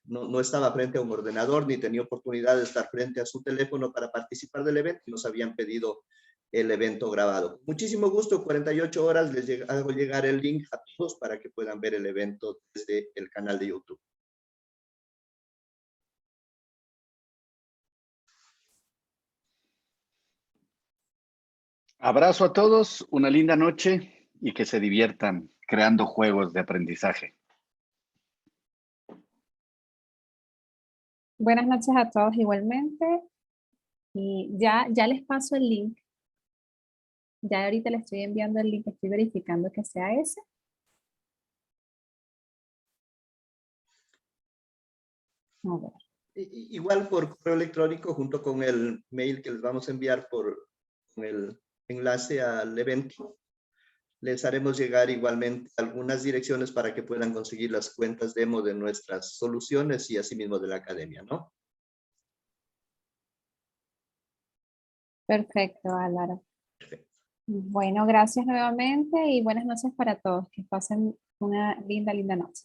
no estaba frente a un ordenador ni tenía oportunidad de estar frente a su teléfono para participar del evento y nos habían pedido el evento grabado. Muchísimo gusto, 48 horas les hago llegar el link a todos para que puedan ver el evento desde el canal de YouTube. Abrazo a todos, una linda noche y que se diviertan creando juegos de aprendizaje. Buenas noches a todos igualmente. Y ya les paso el link. Ya ahorita le estoy enviando el link, estoy verificando que sea ese. A ver. Igual por correo electrónico, junto con el mail que les vamos a enviar con el enlace al evento, les haremos llegar igualmente algunas direcciones para que puedan conseguir las cuentas demo de nuestras soluciones y asimismo de la academia, ¿no? Perfecto, Álvaro. Bueno, gracias nuevamente y buenas noches para todos. Que pasen una linda noche.